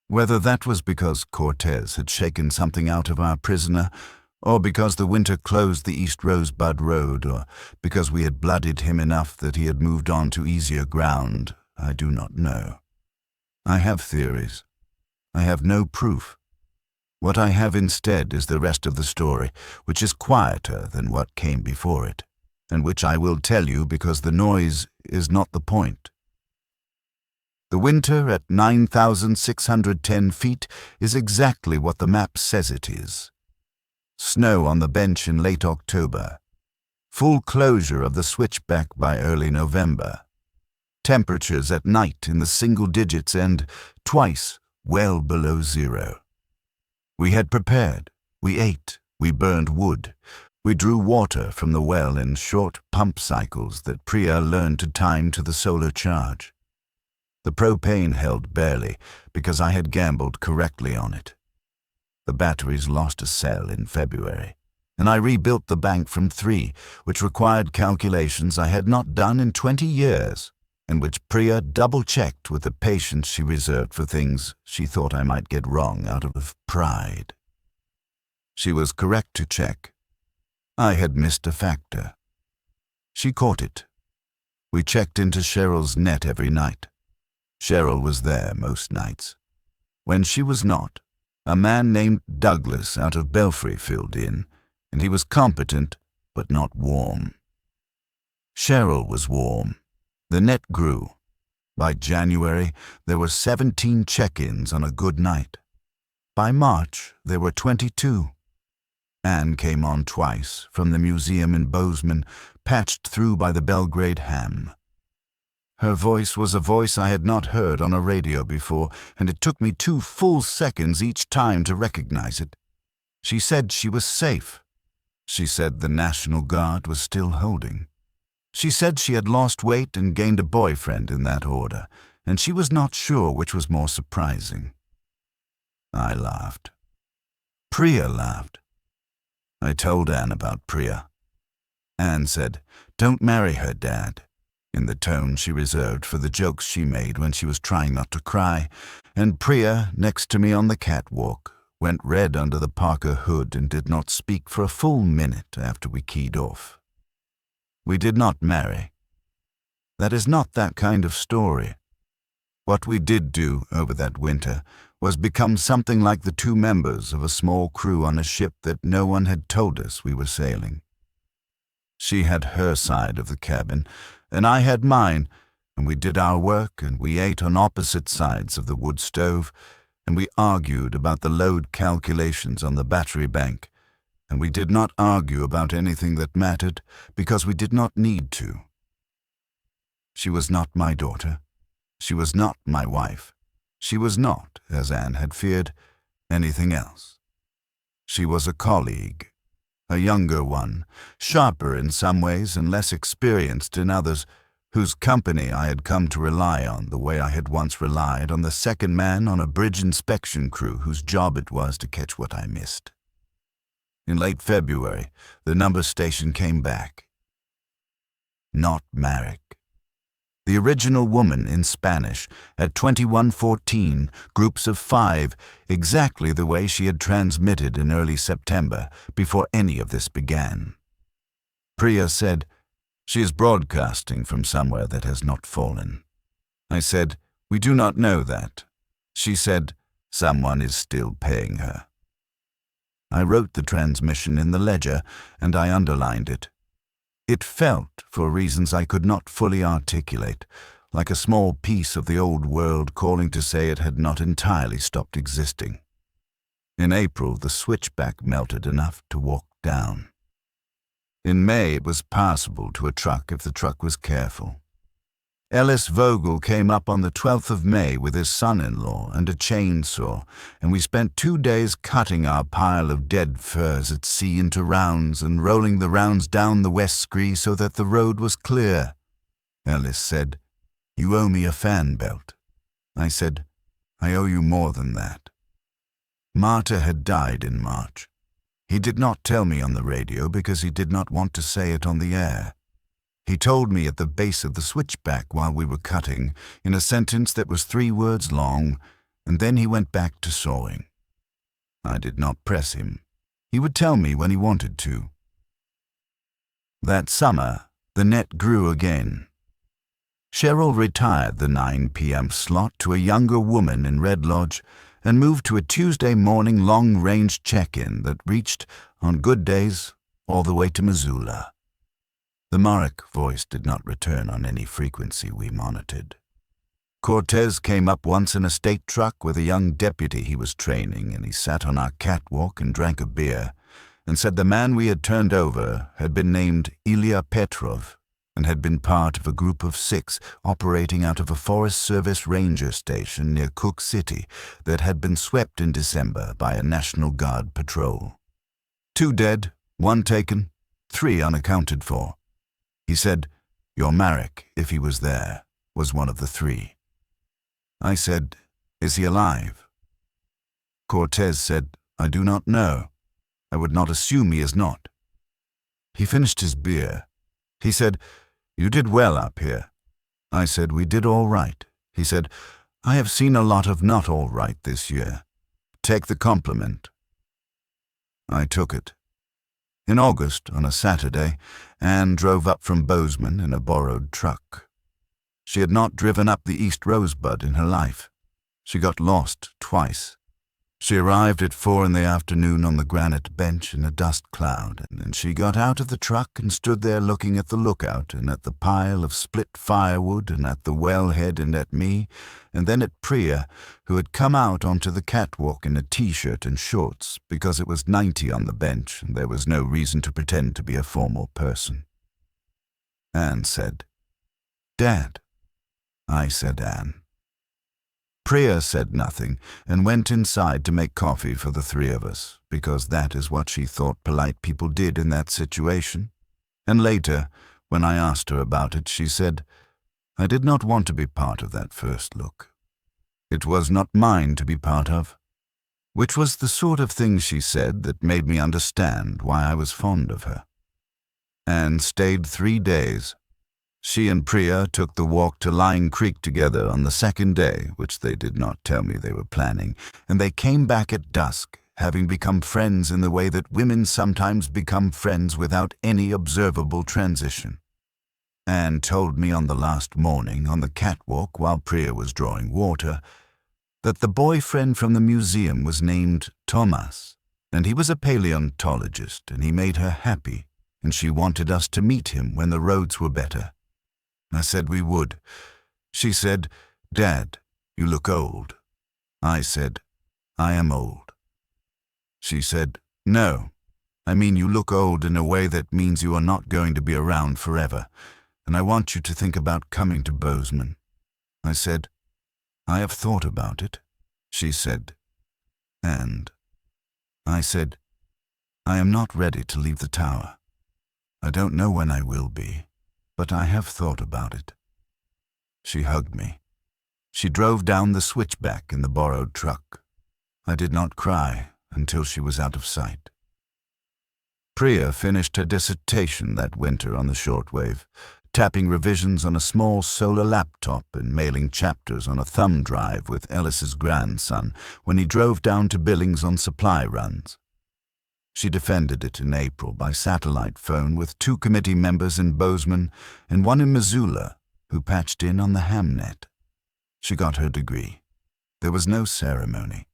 Whether that was because Cortez had shaken something out of our prisoner, or because the winter closed the East Rosebud Road, or because we had blooded him enough that he had moved on to easier ground, I do not know. I have theories. I have no proof. What I have instead is the rest of the story, which is quieter than what came before it, and which I will tell you because the noise is not the point. The winter at 9,610 feet is exactly what the map says it is. Snow on the bench in late October. Full closure of the switchback by early November. Temperatures at night in the single digits and, twice, well below zero. We had prepared. We ate. We burned wood. We drew water from the well in short pump cycles that Priya learned to time to the solar charge. The propane held barely because I had gambled correctly on it. The batteries lost a cell in February, and I rebuilt the bank from 3, which required calculations I had not done in 20 years, and which Priya double-checked with the patience she reserved for things she thought I might get wrong out of pride. She was correct to check. I had missed a factor. She caught it. We checked into Cheryl's net every night. Cheryl was there most nights. When she was not, a man named Douglas out of Belfry filled in, and he was competent but not warm. Cheryl was warm. The net grew. By January, there were 17 check-ins on a good night. By March, there were 22. Anne came on twice from the museum in Bozeman, patched through by the Belgrade ham. Her voice was a voice I had not heard on a radio before, and it took me 2 full seconds each time to recognize it. She said she was safe. She said the National Guard was still holding. She said she had lost weight and gained a boyfriend in that order, and she was not sure which was more surprising. I laughed. Priya laughed. I told Anne about Priya. Anne said, "Don't marry her, Dad," in the tone she reserved for the jokes she made when she was trying not to cry, and Priya, next to me on the catwalk, went red under the parka hood and did not speak for a full minute after we keyed off. We did not marry. That is not that kind of story. What we did do over that winter was become something like the 2 members of a small crew on a ship that no one had told us we were sailing. She had her side of the cabin, and I had mine, and we did our work, and we ate on opposite sides of the wood stove, and we argued about the load calculations on the battery bank, and we did not argue about anything that mattered because we did not need to. She was not my daughter. She was not my wife. She was not, as Anne had feared, anything else. She was a colleague, a younger one, sharper in some ways and less experienced in others, whose company I had come to rely on the way I had once relied on the second man on a bridge inspection crew whose job it was to catch what I missed. In late February, the number station came back. Not Marek. The original woman in Spanish, at 2114, groups of 5, exactly the way she had transmitted in early September, before any of this began. Priya said, "She is broadcasting from somewhere that has not fallen." I said, "We do not know that." She said, "Someone is still paying her." I wrote the transmission in the ledger, and I underlined it. It felt, for reasons I could not fully articulate, like a small piece of the old world calling to say it had not entirely stopped existing. In April, the switchback melted enough to walk down. In May, it was passable to a truck if the truck was careful. Ellis Vogel came up on the 12th of May with his son-in-law and a chainsaw, and we spent 2 days cutting our pile of dead firs at sea into rounds and rolling the rounds down the west scree so that the road was clear. Ellis said, "You owe me a fan belt." I said, "I owe you more than that." Marta had died in March. He did not tell me on the radio because he did not want to say it on the air. He told me at the base of the switchback while we were cutting, in a sentence that was 3 words long, and then he went back to sawing. I did not press him. He would tell me when he wanted to. That summer, the net grew again. Cheryl retired the 9 p.m. slot to a younger woman in Red Lodge and moved to a Tuesday morning long-range check-in that reached, on good days, all the way to Missoula. The Marek voice did not return on any frequency we monitored. Cortez came up once in a state truck with a young deputy he was training, and he sat on our catwalk and drank a beer, and said the man we had turned over had been named Ilya Petrov and had been part of a group of 6 operating out of a Forest Service ranger station near Cook City that had been swept in December by a National Guard patrol. 2 dead, 1 taken, 3 unaccounted for. He said, "Your Marek, if he was there, was one of the 3. I said, "Is he alive?" Cortez said, "I do not know. I would not assume he is not." He finished his beer. He said, "You did well up here." I said, "We did all right." He said, "I have seen a lot of not all right this year. Take the compliment." I took it. In August, on a Saturday, Anne drove up from Bozeman in a borrowed truck. She had not driven up the East Rosebud in her life. She got lost twice. She arrived at 4 in the afternoon on the granite bench in a dust cloud, and she got out of the truck and stood there looking at the lookout and at the pile of split firewood and at the wellhead and at me, and then at Priya, who had come out onto the catwalk in a T-shirt and shorts because it was 90 on the bench and there was no reason to pretend to be a formal person. Anne said, "Dad." I said, "Anne." Priya said nothing and went inside to make coffee for the three of us, because that is what she thought polite people did in that situation. And later, when I asked her about it, she said, "I did not want to be part of that first look. It was not mine to be part of." Which was the sort of thing she said that made me understand why I was fond of her. Anne stayed 3 days. She and Priya took the walk to Lying Creek together on the second day, which they did not tell me they were planning, and they came back at dusk, having become friends in the way that women sometimes become friends without any observable transition. Anne told me on the last morning, on the catwalk while Priya was drawing water, that the boyfriend from the museum was named Thomas, and he was a paleontologist, and he made her happy, and she wanted us to meet him when the roads were better. I said we would. She said, "Dad, you look old." I said, "I am old." She said, "No, I mean you look old in a way that means you are not going to be around forever, and I want you to think about coming to Bozeman." I said, "I have thought about it." She said, "And?" I said, "I am not ready to leave the tower. I don't know when I will be, but I have thought about it." She hugged me. She drove down the switchback in the borrowed truck. I did not cry until she was out of sight. Priya finished her dissertation that winter on the shortwave, tapping revisions on a small solar laptop and mailing chapters on a thumb drive with Ellis's grandson when he drove down to Billings on supply runs. She defended it in April by satellite phone with 2 committee members in Bozeman and 1 in Missoula who patched in on the Hamnet. She got her degree. There was no ceremony.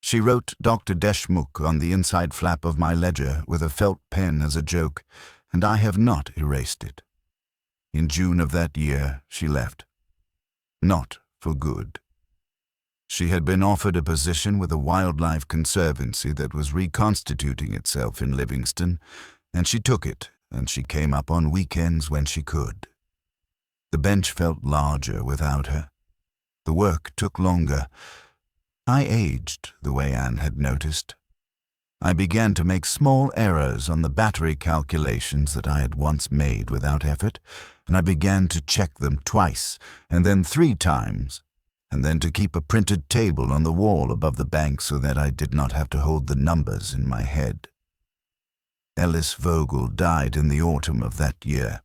She wrote Dr. Deshmukh on the inside flap of my ledger with a felt pen as a joke, and I have not erased it. In June of that year, she left. Not for good. She had been offered a position with a wildlife conservancy that was reconstituting itself in Livingston, and she took it, and she came up on weekends when she could. The bench felt larger without her. The work took longer. I aged the way Anne had noticed. I began to make small errors on the battery calculations that I had once made without effort, and I began to check them twice, and then 3 times, and then to keep a printed table on the wall above the bank so that I did not have to hold the numbers in my head. Ellis Vogel died in the autumn of that year.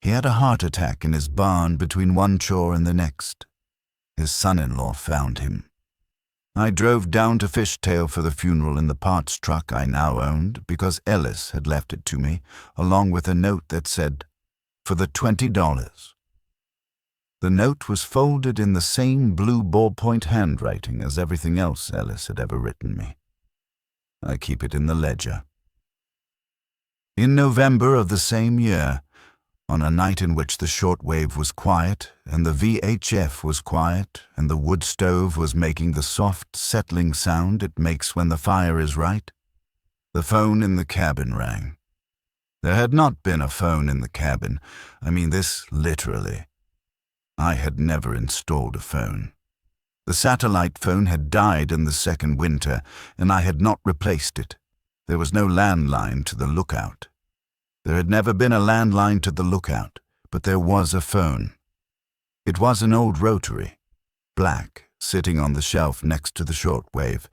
He had a heart attack in his barn between one chore and the next. His son-in-law found him. I drove down to Fishtail for the funeral in the parts truck I now owned because Ellis had left it to me, along with a note that said, "For the $20. The note was folded in the same blue ballpoint handwriting as everything else Ellis had ever written me. I keep it in the ledger. In November of the same year, on a night in which the shortwave was quiet and the VHF was quiet and the wood stove was making the soft, settling sound it makes when the fire is right, the phone in the cabin rang. There had not been a phone in the cabin. I mean this literally. I had never installed a phone. The satellite phone had died in the second winter, and I had not replaced it. There was no landline to the lookout. There had never been a landline to the lookout, but there was a phone. It was an old rotary, black, sitting on the shelf next to the shortwave,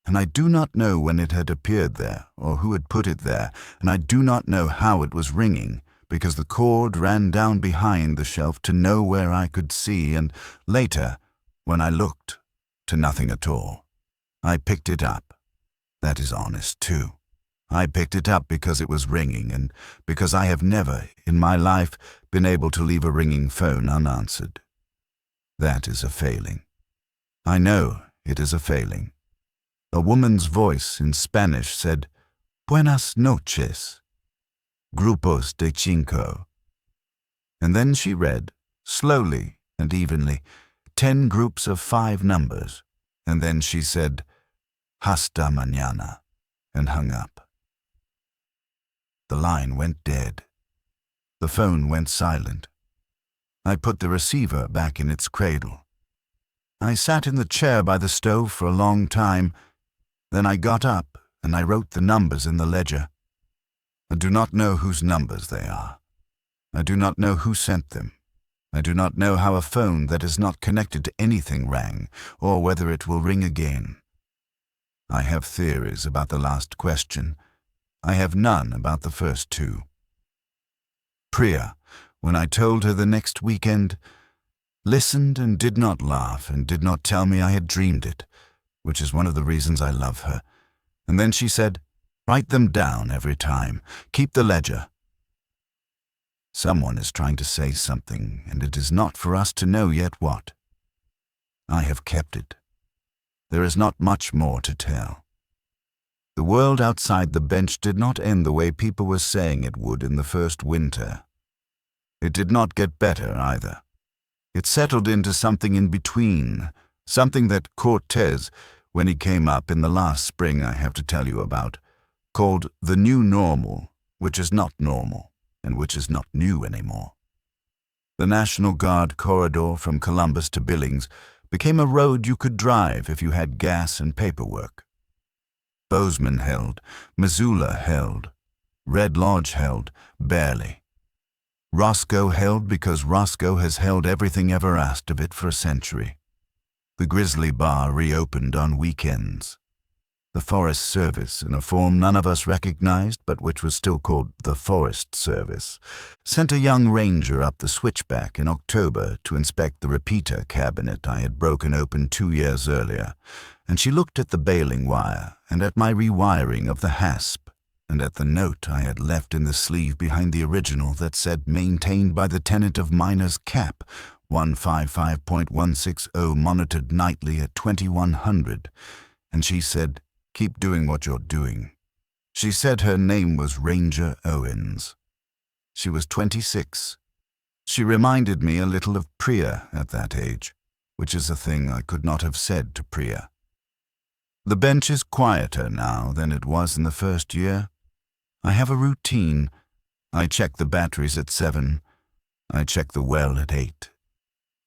and I do not know when it had appeared there or who had put it there, and I do not know how it was ringing, because the cord ran down behind the shelf to nowhere I could see, and later, when I looked, to nothing at all. I picked it up. That is honest, too. I picked it up because it was ringing and because I have never, in my life, been able to leave a ringing phone unanswered. That is a failing. I know it is a failing. A woman's voice in Spanish said, "Buenas noches, grupos de cinco." And then she read, slowly and evenly, 10 groups of 5 numbers, and then she said, "Hasta mañana," and hung up. The line went dead. The phone went silent. I put the receiver back in its cradle. I sat in the chair by the stove for a long time. Then I got up and I wrote the numbers in the ledger. I do not know whose numbers they are. I do not know who sent them. I do not know how a phone that is not connected to anything rang, or whether it will ring again. I have theories about the last question. I have none about the first 2. Priya, when I told her the next weekend, listened and did not laugh and did not tell me I had dreamed it, which is one of the reasons I love her. And then she said, "Write them down every time. Keep the ledger." Someone is trying to say something, and it is not for us to know yet what. I have kept it. There is not much more to tell. The world outside the bench did not end the way people were saying it would in the first winter. It did not get better either. It settled into something in between, something that Cortez, when he came up in the last spring I have to tell you about, called the new normal, which is not normal, and which is not new anymore. The National Guard corridor from Columbus to Billings became a road you could drive if you had gas and paperwork. Bozeman held, Missoula held, Red Lodge held, barely. Roscoe held because Roscoe has held everything ever asked of it for a century. The Grizzly Bar reopened on weekends. The Forest Service, in a form none of us recognized but which was still called the Forest Service, sent a young ranger up the switchback in October to inspect the repeater cabinet I had broken open 2 years earlier, and she looked at the baling wire and at my rewiring of the hasp and at the note I had left in the sleeve behind the original that said "Maintained by the tenant of Miner's Cap, 155.160, monitored nightly at 2100, and she said, "Keep doing what you're doing." She said her name was Ranger Owens. She was 26. She reminded me a little of Priya at that age, which is a thing I could not have said to Priya. The bench is quieter now than it was in the first year. I have a routine. I check the batteries at 7. I check the well at 8.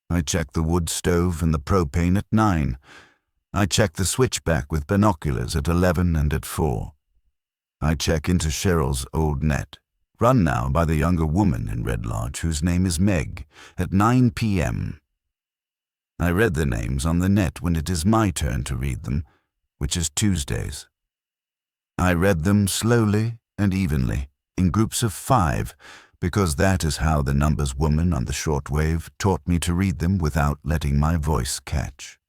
I check the wood stove and the propane at 9. I check the switchback with binoculars at 11 and at 4. I check into Cheryl's old net, run now by the younger woman in Red Lodge whose name is Meg, at 9 p.m. I read the names on the net when it is my turn to read them, which is Tuesdays. I read them slowly and evenly, in groups of 5, because that is how the numbers woman on the shortwave taught me to read them without letting my voice catch.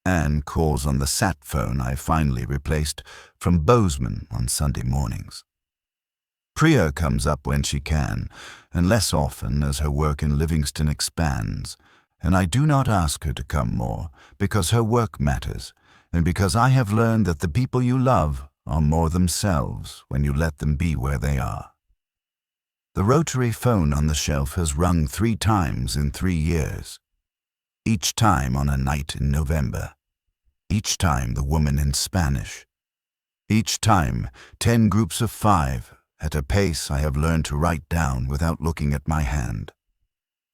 Anne calls on the sat phone I finally replaced from Bozeman on Sunday mornings. Priya comes up when she can, and less often as her work in Livingston expands, and I do not ask her to come more, because her work matters, and because I have learned that the people you love are more themselves when you let them be where they are. The rotary phone on the shelf has rung 3 times in 3 years. Each time on a night in November. Each time the woman in Spanish. Each time 10 groups of 5, at a pace I have learned to write down without looking at my hand.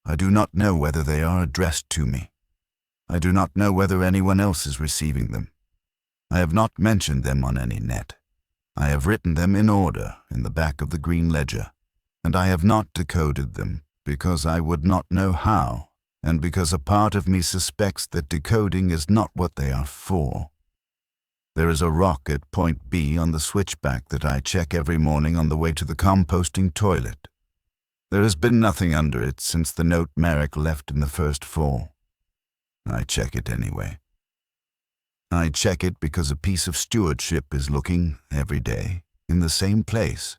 I do not know whether they are addressed to me. I do not know whether anyone else is receiving them. I have not mentioned them on any net. I have written them in order in the back of the green ledger, and I have not decoded them because I would not know how, and because a part of me suspects that decoding is not what they are for. There is a rock at point B on the switchback that I check every morning on the way to the composting toilet. There has been nothing under it since the note Merrick left in the first fall. I check it anyway. I check it because a piece of stewardship is looking, every day, in the same place,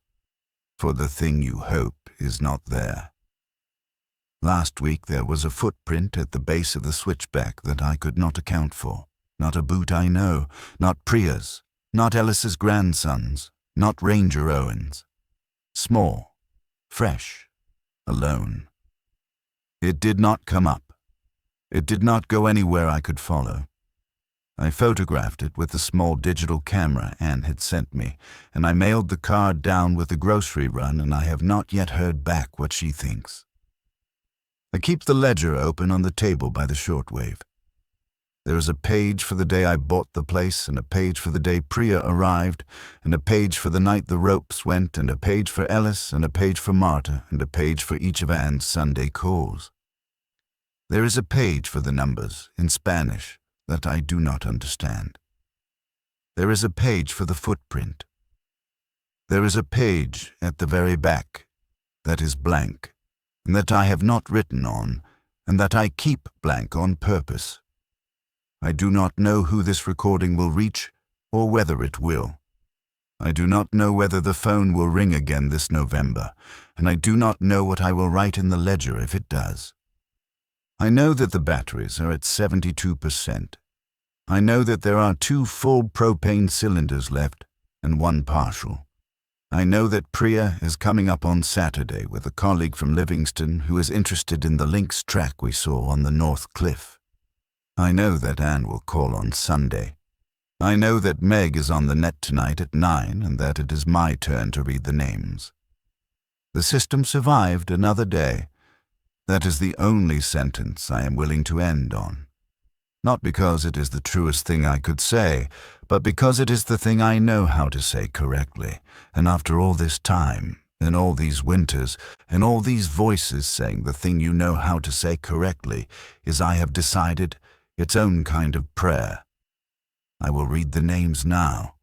for the thing you hope is not there. Last week there was a footprint at the base of the switchback that I could not account for. Not a boot I know, not Priya's, not Ellis's grandson's, not Ranger Owen's. Small, fresh, alone. It did not come up. It did not go anywhere I could follow. I photographed it with the small digital camera Anne had sent me, and I mailed the card down with the grocery run, and I have not yet heard back what she thinks. I keep the ledger open on the table by the shortwave. There is a page for the day I bought the place, and a page for the day Priya arrived, and a page for the night the ropes went, and a page for Ellis, and a page for Marta, and a page for each of Anne's Sunday calls. There is a page for the numbers, in Spanish, that I do not understand. There is a page for the footprint. There is a page at the very back that is blank, and that I have not written on, and that I keep blank on purpose. I do not know who this recording will reach, or whether it will. I do not know whether the phone will ring again this November, and I do not know what I will write in the ledger if it does. I know that the batteries are at 72%. I know that there are 2 full propane cylinders left, and 1 partial. I know that Priya is coming up on Saturday with a colleague from Livingston who is interested in the lynx track we saw on the North Cliff. I know that Anne will call on Sunday. I know that Meg is on the net tonight at 9 and that it is my turn to read the names. The system survived another day. That is the only sentence I am willing to end on. Not because it is the truest thing I could say, but because it is the thing I know how to say correctly. And after all this time, and all these winters, and all these voices saying the thing you know how to say correctly is, I have decided, its own kind of prayer. I will read the names now.